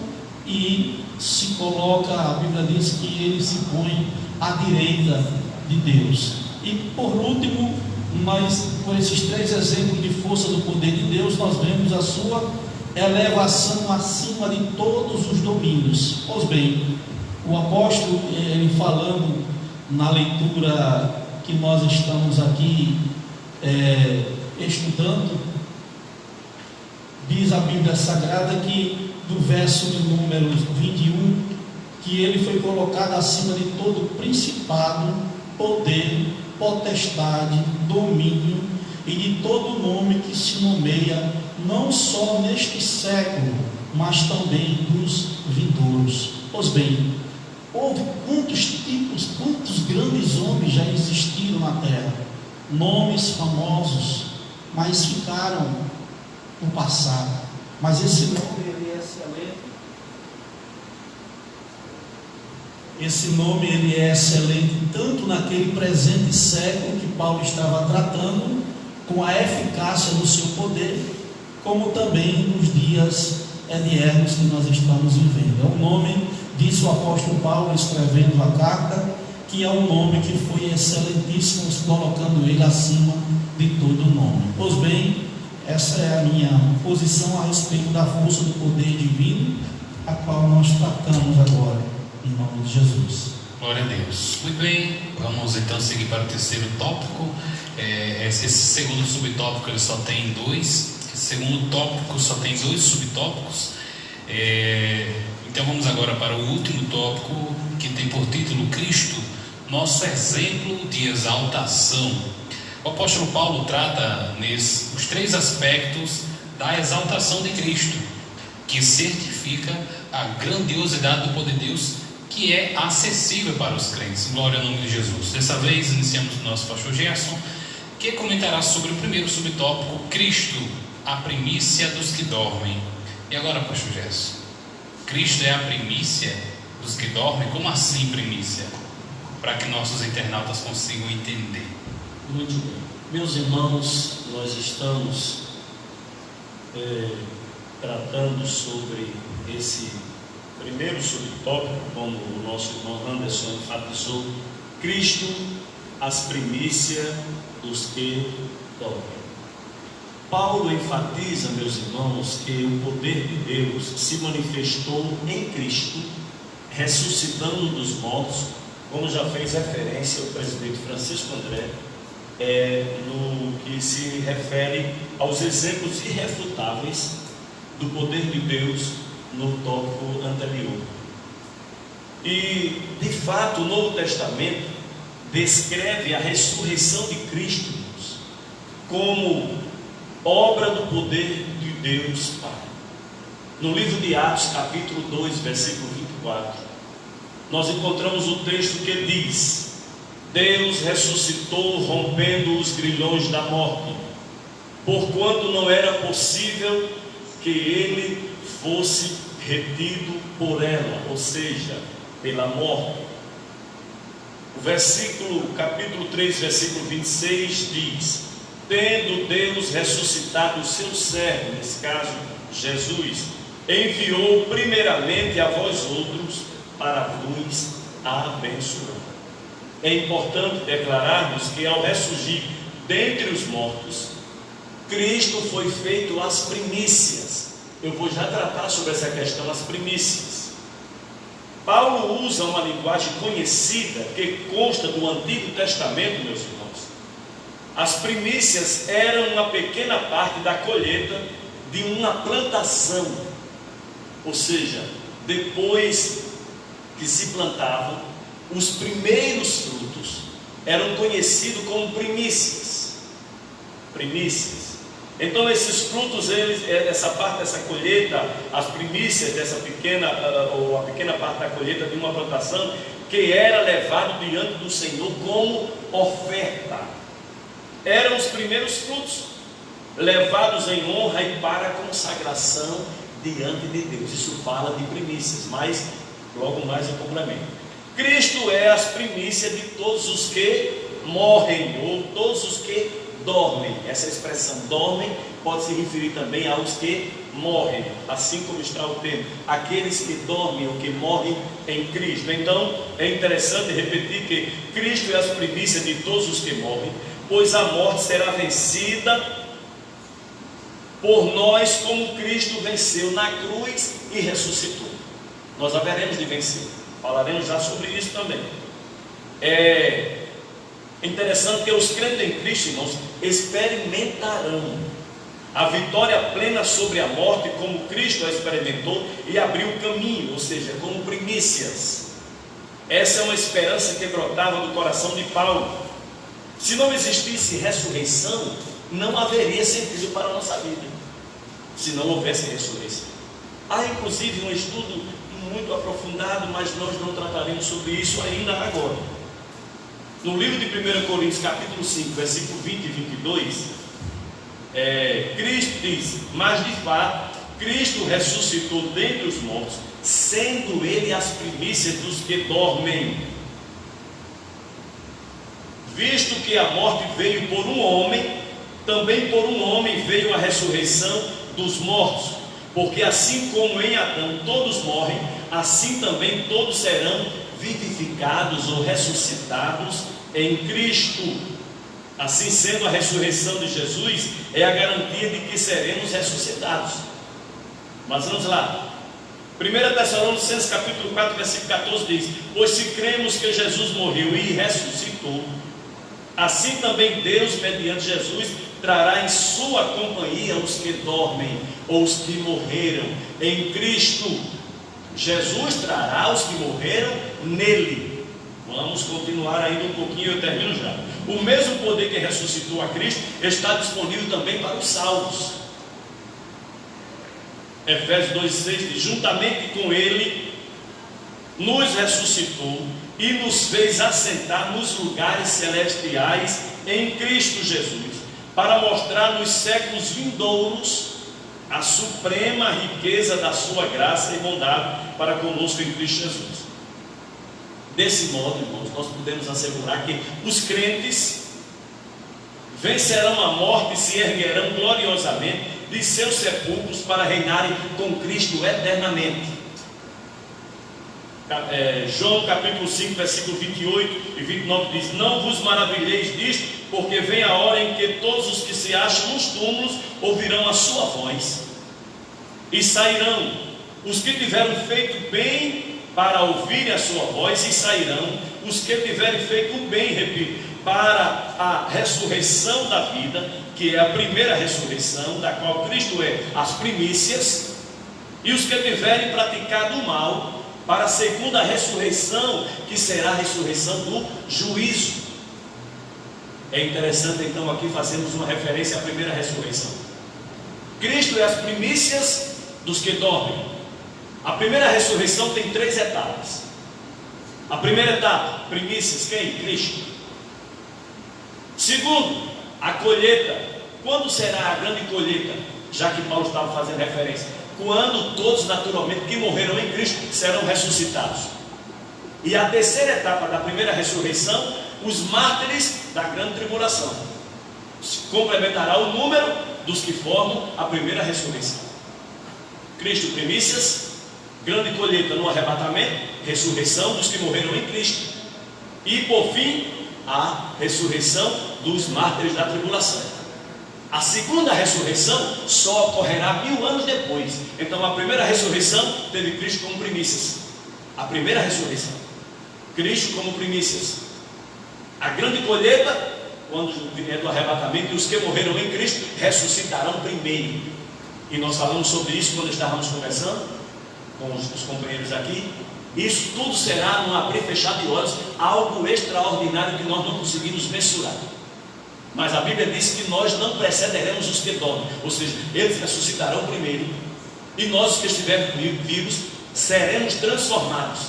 e se coloca, a Bíblia diz que ele se põe à direita de Deus. E por último, nós, com esses 3 exemplos de força do poder de Deus, nós vemos a sua elevação acima de todos os domínios. Pois bem, o apóstolo, ele falando na leitura que nós estamos aqui estudando, diz a Bíblia Sagrada que do verso de número 21, que ele foi colocado acima de todo principado, poder, potestade, domínio e de todo nome que se nomeia, não só neste século, mas também dos vindouros. Pois bem, houve quantos grandes homens já existiram na terra, nomes famosos, mas ficaram no passado. Mas esse nome, ele é excelente. Esse nome, ele é excelente tanto naquele presente século que Paulo estava tratando, com a eficácia do seu poder, como também nos dias eternos que nós estamos vivendo. É um nome, disse o apóstolo Paulo escrevendo a carta, que é um nome que foi excelentíssimo, colocando ele acima de todo nome. Pois bem, essa é a minha posição a respeito da força do poder divino, a qual nós tratamos agora, em nome de Jesus. Glória a Deus. Muito bem, vamos então seguir para o terceiro tópico. Esse segundo subtópico ele só tem 2. Esse segundo tópico só tem 2 subtópicos. Então vamos agora para o último tópico, que tem por título Cristo, nosso exemplo de exaltação. O apóstolo Paulo trata os 3 aspectos da exaltação de Cristo, que certifica a grandiosidade do poder de Deus, que é acessível para os crentes. Glória ao nome de Jesus. Dessa vez iniciamos o nosso pastor Gerson, que comentará sobre o primeiro subtópico, Cristo, a primícia dos que dormem. E agora, pastor Gerson, Cristo é a primícia dos que dormem? Como assim primícia? Para que nossos internautas consigam entender. Muito bem. Meus irmãos, nós estamos tratando sobre esse primeiro subtópico, como o nosso irmão Anderson enfatizou, Cristo, as primícias dos que dormem. Paulo enfatiza, meus irmãos, que o poder de Deus se manifestou em Cristo, ressuscitando dos mortos, como já fez referência o presbítero Francisco André, no que se refere aos exemplos irrefutáveis do poder de Deus no tópico anterior. E, de fato, o Novo Testamento descreve a ressurreição de Cristo como obra do poder de Deus Pai. No livro de Atos, capítulo 2, versículo 24, nós encontramos o texto que diz: Deus ressuscitou, rompendo os grilhões da morte, porquanto não era possível que ele fosse retido por ela, ou seja, pela morte. O capítulo 3, versículo 26 diz: tendo Deus ressuscitado o seu servo, nesse caso Jesus, enviou primeiramente a vós outros para vos abençoar. É importante declararmos que ao ressurgir dentre os mortos, Cristo foi feito as primícias. Eu vou já tratar sobre essa questão, as primícias. Paulo usa uma linguagem conhecida que consta do Antigo Testamento, meus irmãos. As primícias eram uma pequena parte da colheita de uma plantação, ou seja, depois que se plantavam, os primeiros frutos eram conhecidos como primícias. Então esses frutos, essa parte dessa colheita, as primícias dessa pequena, ou a pequena parte da colheita de uma plantação, que era levado diante do Senhor como oferta, eram os primeiros frutos, levados em honra e para consagração diante de Deus. Isso fala de primícias, mas logo mais eu complemento. Cristo é as primícias de todos os que morrem, ou todos os que dormem. Essa expressão dormem pode se referir também aos que morrem, assim como está o termo, aqueles que dormem ou que morrem em Cristo. Então é interessante repetir que Cristo é as primícias de todos os que morrem, pois a morte será vencida por nós, como Cristo venceu na cruz e ressuscitou. Nós haveremos de vencer, falaremos já sobre isso também. É interessante que os crentes em Cristo, irmãos, experimentarão a vitória plena sobre a morte, como Cristo a experimentou e abriu o caminho, ou seja, como primícias. Essa é uma esperança que brotava do coração de Paulo. Se não existisse ressurreição, não haveria sentido para a nossa vida, se não houvesse ressurreição. Há inclusive um estudo muito aprofundado, mas nós não trataremos sobre isso ainda agora. No livro de 1 Coríntios, capítulo 5, versículo 20 e 22, Cristo diz: mas de fato, Cristo ressuscitou dentre os mortos, sendo Ele as primícias dos que dormem. Visto que a morte veio por um homem, também por um homem veio a ressurreição dos mortos. Porque assim como em Adão todos morrem, assim também todos serão vivificados ou ressuscitados em Cristo. Assim sendo, a ressurreição de Jesus é a garantia de que seremos ressuscitados. Mas vamos lá. 1 Tessalonicenses capítulo 4, versículo 14 diz: pois se cremos que Jesus morreu e ressuscitou, assim também Deus, mediante Jesus, trará em sua companhia os que dormem, ou os que morreram em Cristo. Jesus trará os que morreram nele. Vamos continuar ainda um pouquinho, eu termino já. O mesmo poder que ressuscitou a Cristo está disponível também para os salvos. Efésios 2,6 diz: juntamente com ele nos ressuscitou e nos fez assentar nos lugares celestiais em Cristo Jesus, para mostrar nos séculos vindouros a suprema riqueza da sua graça e bondade para conosco em Cristo Jesus. Desse modo, irmãos, nós podemos assegurar que os crentes vencerão a morte e se erguerão gloriosamente de seus sepulcros para reinarem com Cristo eternamente. João capítulo 5, versículo 28 e 29 diz: não vos maravilheis disto, porque vem a hora em que todos os que se acham nos túmulos ouvirão a sua voz, e sairão os que tiveram feito bem para ouvirem a sua voz, e sairão os que tiverem feito bem, repito, para a ressurreição da vida, que é a primeira ressurreição, da qual Cristo é as primícias, e os que tiverem praticado o mal, para a segunda ressurreição, que será a ressurreição do juízo. É interessante então aqui fazermos uma referência à primeira ressurreição. Cristo é as primícias dos que dormem. A primeira ressurreição tem 3 etapas. A primeira etapa, primícias, quem? Cristo. Segundo, a colheita. Quando será a grande colheita? Já que Paulo estava fazendo referência. Quando todos naturalmente que morreram em Cristo serão ressuscitados. E a terceira etapa da primeira ressurreição, os mártires da grande tribulação. Complementará o número dos que formam a primeira ressurreição. Cristo, primícias, grande colheita no arrebatamento, ressurreição dos que morreram em Cristo. E por fim, a ressurreição dos mártires da tribulação. A segunda ressurreição só ocorrerá 1000 anos depois. Então a primeira ressurreição teve Cristo como primícias. A primeira ressurreição, Cristo como primícias. A grande colheita, quando vier do arrebatamento, e os que morreram em Cristo ressuscitarão primeiro. E nós falamos sobre isso quando estávamos conversando com os companheiros aqui. Isso tudo será num abrir e fechar de olhos, algo extraordinário que nós não conseguimos mensurar. Mas a Bíblia diz que nós não precederemos os que dormem, ou seja, eles ressuscitarão primeiro, e nós, os que estivermos vivos, seremos transformados.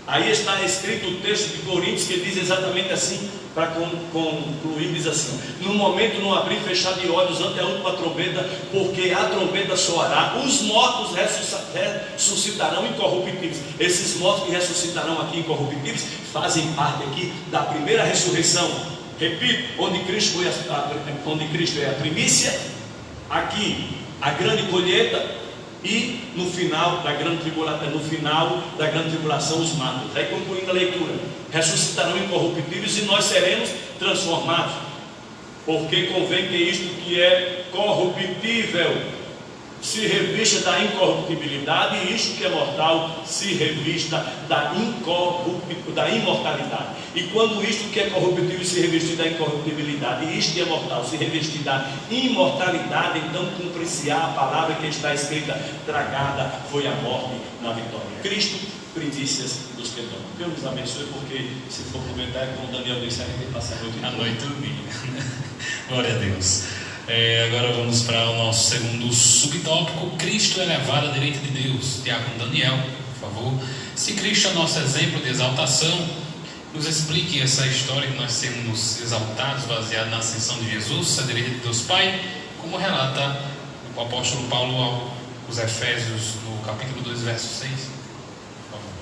Aí está escrito o texto de Coríntios, que diz exatamente assim, para concluir, diz assim: no momento, no abrir e fechar de olhos ante a última trombeta, porque a trombeta soará, os mortos ressuscitarão incorruptíveis. Esses mortos que ressuscitarão aqui incorruptíveis fazem parte aqui da primeira ressurreição. Repito, onde Cristo é a primícia, aqui a grande colheita, e no final da grande tribulação os mártires. Aí concluindo a leitura, ressuscitarão incorruptíveis e nós seremos transformados, porque convém que isto que é corruptível se revista da incorruptibilidade, e isto que é mortal se revista da imortalidade. E quando isto que é corruptível se revestir da incorruptibilidade, e isto que é mortal se revestir da imortalidade, então cumprir-se-á a palavra que está escrita: tragada foi a morte na vitória. Cristo, primícias dos que dormem. Deus nos abençoe, porque se for comentar, é como o Daniel disse, a gente passa a noite toda. Glória a Deus. Agora vamos para o nosso segundo subtópico: Cristo elevado à direita de Deus. Diácono Daniel, por favor. Se Cristo é nosso exemplo de exaltação, nos explique essa história que nós sermos exaltados baseado na ascensão de Jesus à direita de Deus Pai, como relata o apóstolo Paulo aos Efésios, no capítulo 2, verso 6. Por favor.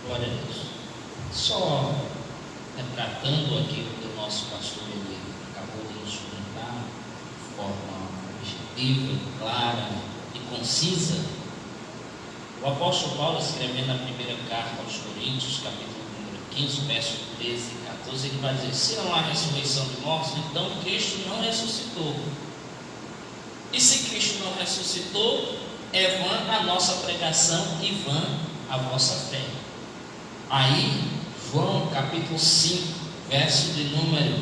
Glória a Deus. Só tratando aqui do nosso pastor, ele acabou de nos comentar de forma objetiva, clara e concisa. O apóstolo Paulo, escrevendo a primeira carta aos Coríntios, capítulo número 15, verso 13 e 14, ele vai dizer: se não há ressurreição de mortos, então Cristo não ressuscitou. E se Cristo não ressuscitou, é vã a nossa pregação e vã a vossa fé. Aí, João capítulo 5, verso de número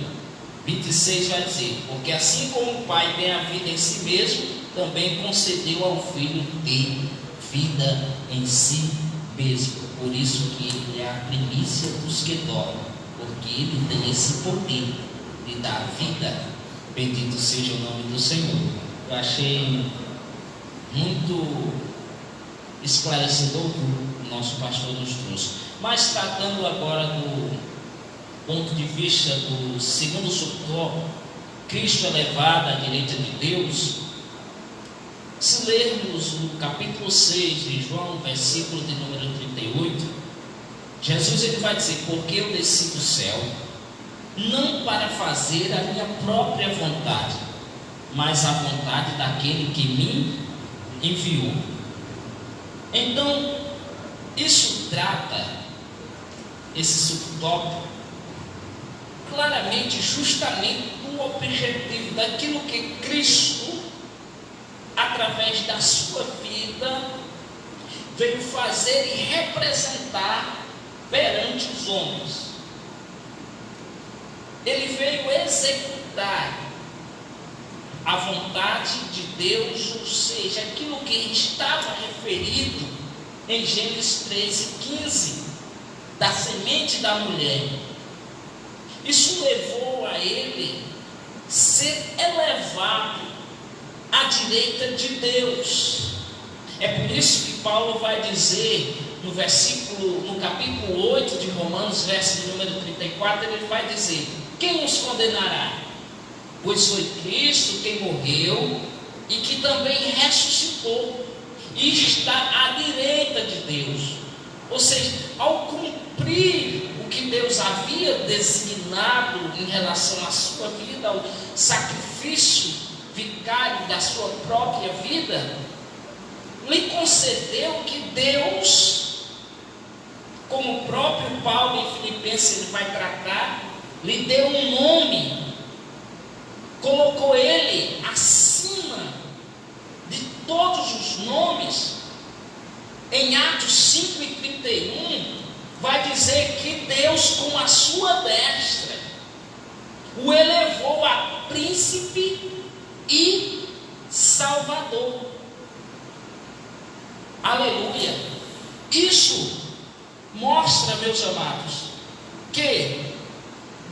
26 vai dizer: porque assim como o Pai tem a vida em si mesmo, também concedeu ao Filho ter vida em si mesmo. Por isso que ele é a primícia dos que dormem, porque ele tem esse poder de dar vida. Bendito seja o nome do Senhor. Eu achei muito esclarecedor o que o nosso pastor nos trouxe. Mas tratando agora do ponto de vista do segundo subtópico, Cristo elevado à direita de Deus, se lermos o capítulo 6 de João, versículo de número 38, Jesus ele vai dizer: porque eu desci do céu, não para fazer a minha própria vontade, mas a vontade daquele que me enviou. Então, isso trata esse subtópico claramente, justamente do objetivo daquilo que Cristo, através da sua vida, veio fazer e representar perante os homens. Ele veio executar a vontade de Deus, ou seja, aquilo que estava referido em Gênesis 13:15, da semente da mulher. Isso levou a ele ser elevado à direita de Deus. É por isso que Paulo vai dizer no capítulo 8 de Romanos, verso de número 34, ele vai dizer: quem nos condenará? Pois foi Cristo quem morreu e que também ressuscitou e está à direita de Deus. Ou seja, ao cumprir o que Deus havia designado em relação à sua vida, ao sacrifício vicário da sua própria vida, lhe concedeu que Deus, como o próprio Paulo em Filipenses ele vai tratar, lhe deu um nome, colocou ele acima de todos os nomes. Em Atos 5:31 vai dizer que Deus, com a sua destra, o elevou a príncipe e salvador. Aleluia! Isso mostra, meus amados, que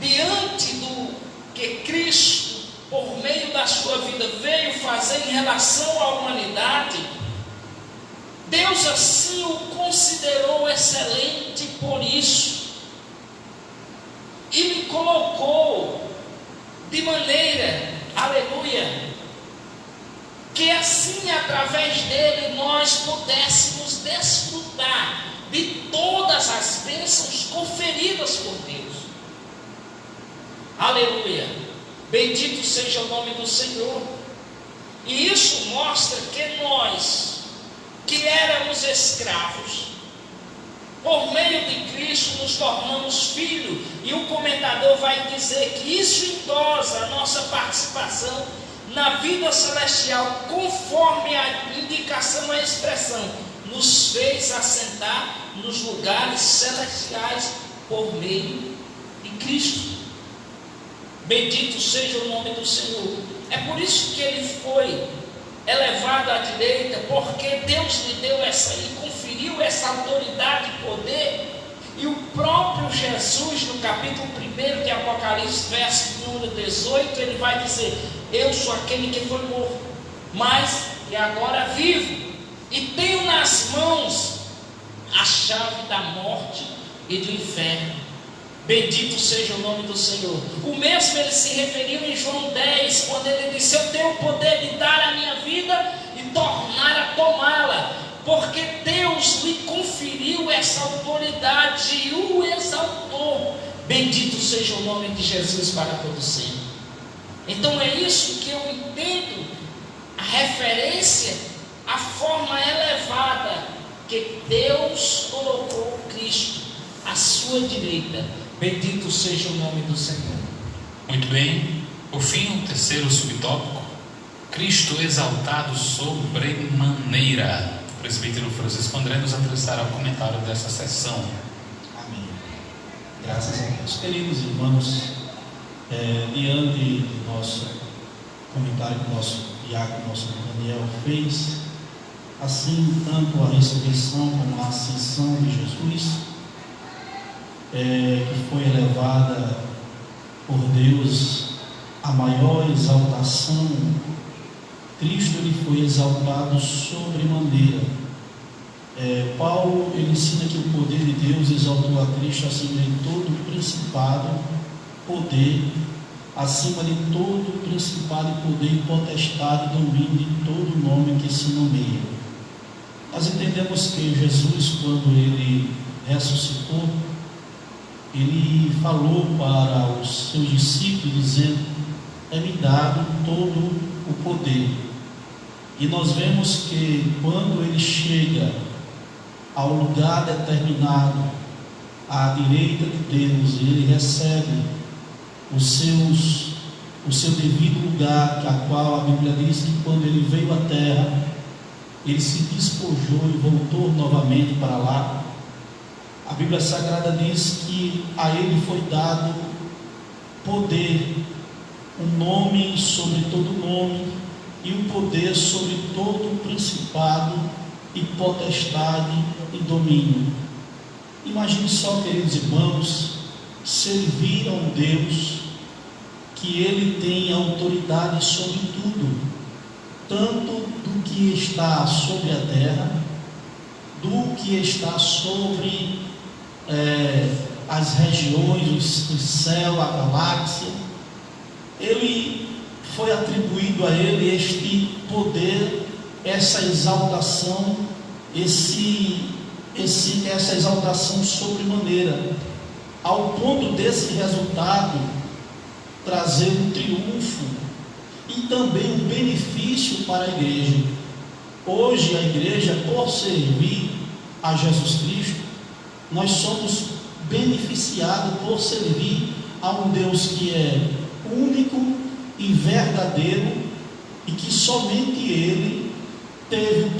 diante do que Cristo, por meio da sua vida, veio fazer em relação à humanidade, Deus assim o considerou excelente por isso, e lhe colocou de maneira, aleluia, que assim através dele nós pudéssemos desfrutar de todas as bênçãos conferidas por Deus. Aleluia! Bendito seja o nome do Senhor. E isso mostra que nós, que éramos escravos, por meio de Cristo nos tornamos filhos. E o comentador vai dizer que isso endosa a nossa participação na vida celestial, conforme a indicação, a expressão, nos fez assentar nos lugares celestiais por meio de Cristo. Bendito seja o nome do Senhor. É por isso que ele foi elevado à direita, porque Deus lhe deu lhe conferiu essa autoridade e poder. E o próprio Jesus, no capítulo 1 de Apocalipse, verso número 18, ele vai dizer: eu sou aquele que foi morto, mas e agora vivo, e tenho nas mãos a chave da morte e do inferno. Bendito seja o nome do Senhor. O mesmo ele se referiu em João 10, quando ele disse: eu tenho o poder de dar a minha vida e tornar a tomá-la, porque Deus lhe conferiu essa autoridade e o exaltou. Bendito seja o nome de Jesus para todo sempre. Então é isso que eu entendo, a referência, a forma elevada que Deus colocou Cristo à sua direita. Bendito seja o nome do Senhor. Muito bem. Por fim, o terceiro subtópico: Cristo exaltado sobremaneira. O presbítero Francisco André nos apresentará o comentário dessa sessão. Amém. Graças a Deus. Queridos irmãos, diante do nosso comentário que o nosso diácono, nosso Daniel fez, assim tanto a ressurreição como a ascensão de Jesus, que foi elevada por Deus a maior exaltação, Cristo ele foi exaltado sobremaneira. Paulo ele ensina que o poder de Deus exaltou a Cristo acima de todo principado, poder, acima de todo principado e poder e potestade, domínio de todo nome que se nomeia. Nós entendemos que Jesus, quando ele ressuscitou, ele falou para os seus discípulos dizendo: é-me dado todo o poder. E nós vemos que quando ele chega ao lugar determinado, à direita de Deus, e ele recebe o seu devido lugar, a qual a Bíblia diz que quando ele veio à terra, ele se despojou e voltou novamente para lá. A Bíblia Sagrada diz que a ele foi dado poder, um nome sobre todo nome, e um poder sobre todo principado e potestade e domínio. Imagine só, queridos irmãos, servir a um Deus que ele tem autoridade sobre tudo, tanto do que está sobre a terra, do que está sobre as regiões, o céu, a galáxia. Ele foi atribuído a ele este poder, essa exaltação, essa exaltação sobremaneira, ao ponto desse resultado trazer um triunfo e também um benefício para a igreja. Hoje a igreja, por servir a Jesus Cristo, nós somos beneficiados por servir a um Deus que é único e verdadeiro, e que somente Ele tem um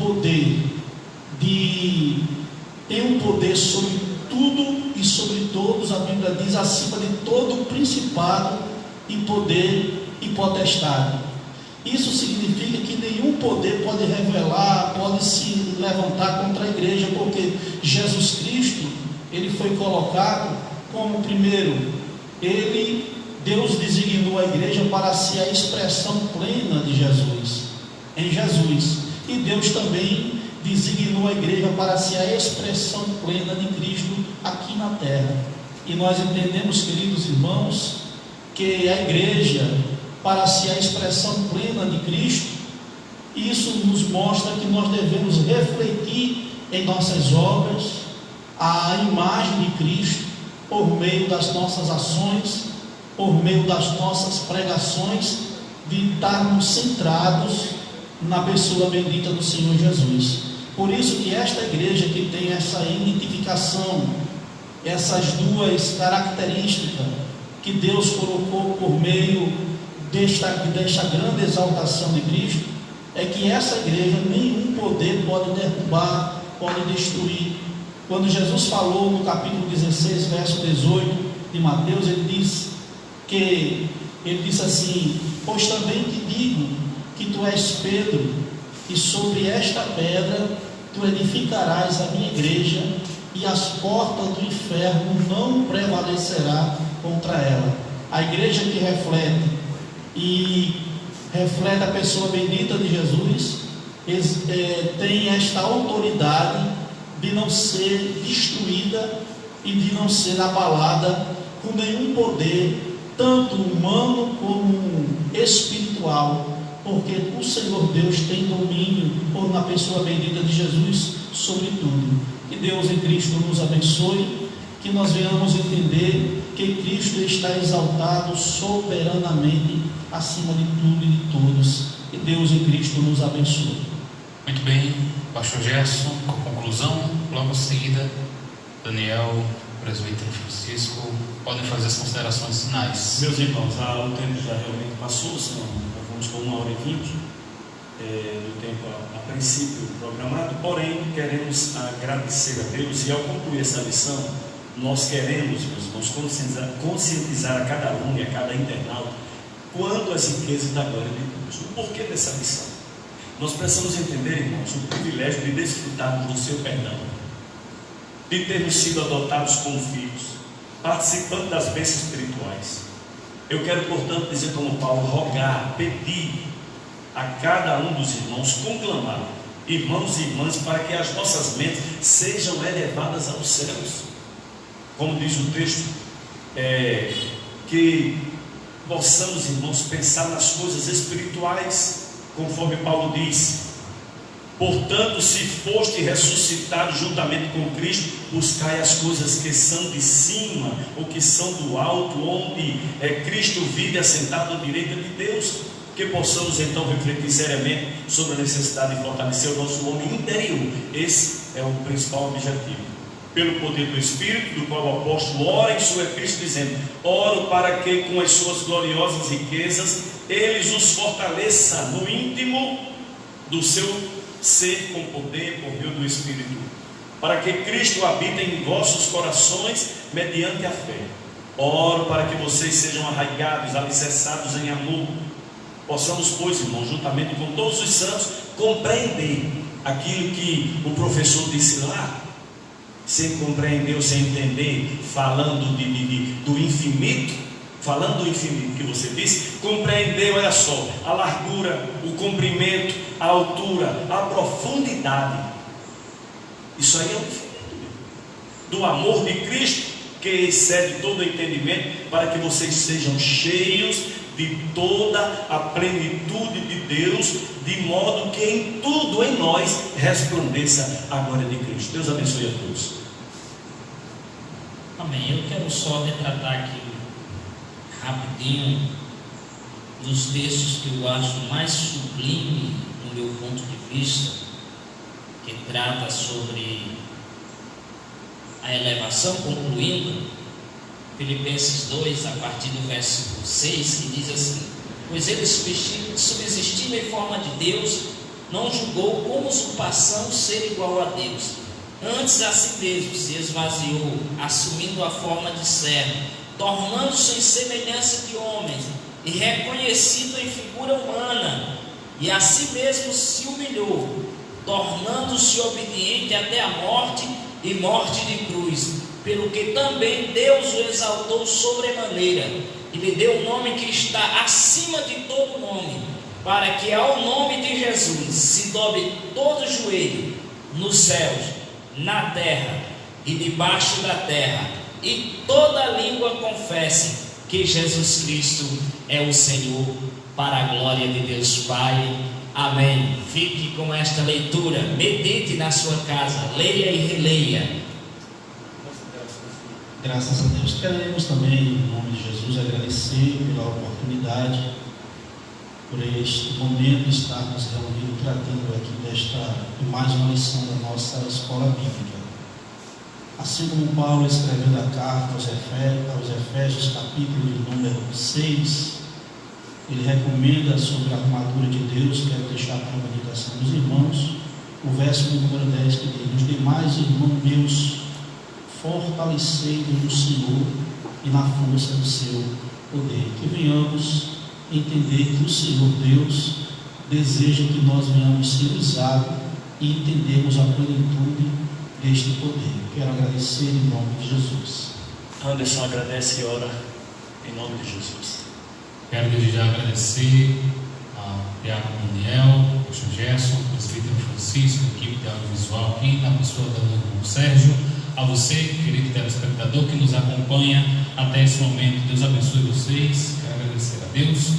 poder sobre tudo e sobre todos. A Bíblia diz: acima de todo principado e poder e potestade. Isso significa que nenhum poder pode revelar, pode se levantar contra a igreja, porque Jesus Cristo, ele foi colocado como primeiro. Deus designou a igreja para ser a expressão plena de Jesus, em Jesus. E Deus também designou a igreja para ser a expressão plena de Cristo aqui na terra. E nós entendemos, queridos irmãos, que a igreja, para ser a expressão plena de Cristo, isso nos mostra que nós devemos refletir em nossas obras a imagem de Cristo, por meio das nossas ações, por meio das nossas pregações, de estarmos centrados na pessoa bendita do Senhor Jesus. Por isso que esta igreja, que tem essa identificação, essas duas características que Deus colocou por meio desta grande exaltação de Cristo, é que essa igreja nenhum poder pode derrubar, pode destruir. Quando Jesus falou no capítulo 16, verso 18 de Mateus, ele disse assim: pois também te digo que tu és Pedro, e sobre esta pedra tu edificarás a minha igreja, e as portas do inferno não prevalecerá contra ela. A igreja que reflete a pessoa bendita de Jesus, tem esta autoridade de não ser destruída e de não ser abalada com nenhum poder, tanto humano como espiritual, porque o Senhor Deus tem domínio na pessoa bendita de Jesus sobre tudo. Que Deus em Cristo nos abençoe, que nós venhamos entender que Cristo está exaltado soberanamente acima de tudo e de todos. Que Deus em Cristo nos abençoe. Muito bem, Pastor Gerson, com a conclusão, logo em seguida, Daniel, presbítero Francisco, podem fazer as considerações finais. Meus irmãos, o tempo já realmente passou, senão vamos com 1h20 do tempo a princípio programado, porém queremos agradecer a Deus, e ao concluir essa lição, nós queremos, meus irmãos, conscientizar a cada aluno e a cada internauta quanto às riquezas da glória de Deus. O porquê dessa lição? Nós precisamos entender, irmãos, o privilégio de desfrutarmos do seu perdão, de termos sido adotados como filhos, participando das bênçãos espirituais. Eu quero, portanto, dizer como Paulo, rogar, pedir a cada um dos irmãos, conclamar, irmãos e irmãs, para que as nossas mentes sejam elevadas aos céus. Como diz o texto, que possamos, irmãos, pensar nas coisas espirituais, conforme Paulo diz: portanto, se foste ressuscitado juntamente com Cristo, buscai as coisas que são de cima, ou que são do alto, onde Cristo vive assentado à direita de Deus. Que possamos então refletir seriamente sobre a necessidade de fortalecer o nosso homem interior, esse é o principal objetivo. Pelo poder do Espírito, do qual o apóstolo ora em sua epístola, dizendo: oro para que com as suas gloriosas riquezas eles os fortaleça no íntimo do seu ser com poder por meio do Espírito, para que Cristo habite em vossos corações mediante a fé. Oro para que vocês sejam arraigados, alicerçados em amor. Possamos, pois, irmãos, juntamente com todos os santos, compreender aquilo que o professor disse lá. Sem compreender ou sem entender, falando do infinito, falando do infinito que você disse, compreender, olha só, a largura, o comprimento, a altura, a profundidade. Isso aí é o infinito do amor de Cristo, que excede todo o entendimento, para que vocês sejam cheios de toda a plenitude de Deus, de modo que em tudo em nós resplandeça a glória de Cristo. Deus abençoe a todos. Amém. Eu quero só retratar aqui rapidinho dos textos que eu acho mais sublime do meu ponto de vista, que trata sobre a elevação, concluindo Filipenses 2, a partir do versículo 6, que diz assim: pois ele, subsistindo em forma de Deus, não julgou como usurpação ser igual a Deus. Antes a si mesmo se esvaziou, assumindo a forma de servo, tornando-se em semelhança de homens, e reconhecido em figura humana, e a si mesmo se humilhou, tornando-se obediente até a morte, e morte de cruz, pelo que também Deus o exaltou sobremaneira, e lhe deu um nome que está acima de todo nome, para que ao nome de Jesus se dobre todo joelho, nos céus, na terra e debaixo da terra, e toda língua confesse que Jesus Cristo é o Senhor, para a glória de Deus Pai. Amém. Fique com esta leitura, medite na sua casa, leia e releia. Graças a Deus. Queremos também, em nome de Jesus, agradecer pela oportunidade, por este momento de estarmos reunidos, tratando aqui de mais uma lição da nossa escola bíblica. Assim como Paulo escreveu a carta aos Efésios, capítulo de número 6, ele recomenda sobre a armadura de Deus. Quero deixar para a meditação dos irmãos o verso número 10, que diz: os demais irmãos meus, fortalecei-vos no Senhor e na força do seu poder. Que venhamos entender que o Senhor Deus deseja que nós venhamos ser usados e entendemos a plenitude deste poder. Quero agradecer em nome de Jesus. Anderson agradece e ora em nome de Jesus. Quero desde já agradecer ao Diácono Daniel, ao Pastor Gerson, ao presbítero Francisco, a equipe de audiovisual aqui, na pessoa do irmão Sérgio, a você, querido telespectador, que nos acompanha até esse momento. Deus abençoe vocês. Quero agradecer a Deus,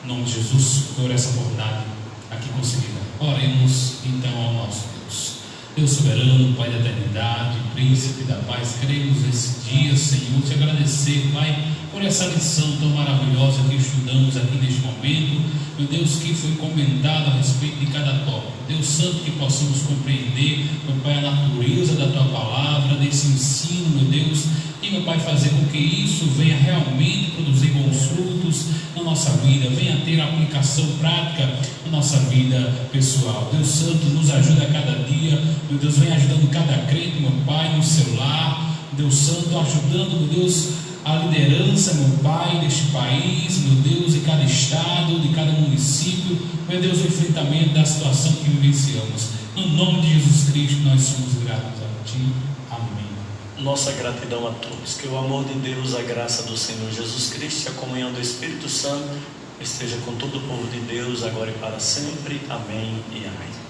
em nome de Jesus, por essa oportunidade aqui conseguida. Oremos então ao nosso Deus. Deus soberano, Pai da eternidade, Príncipe da paz, queremos esse dia, Senhor, te agradecer, Pai, por essa lição tão maravilhosa que estudamos aqui neste momento, meu Deus, que foi comentado a respeito de cada tópico. Deus Santo, que possamos compreender, meu Pai, a natureza da Tua palavra, desse ensino, meu Deus, e, meu Pai, fazer com que isso venha realmente produzir bons frutos na nossa vida, venha ter aplicação prática na nossa vida pessoal. Deus Santo, nos ajuda a cada dia, meu Deus, vem ajudando cada crente, meu Pai, no seu lar. Deus Santo, ajudando, meu Deus, a liderança, meu Pai, deste país, meu Deus, de cada estado, de cada município, meu Deus, o enfrentamento da situação que vivenciamos. No nome de Jesus Cristo, nós somos gratos a Ti. Amém. Nossa gratidão a todos. Que o amor de Deus, a graça do Senhor Jesus Cristo e a comunhão do Espírito Santo esteja com todo o povo de Deus, agora e para sempre. Amém e amém.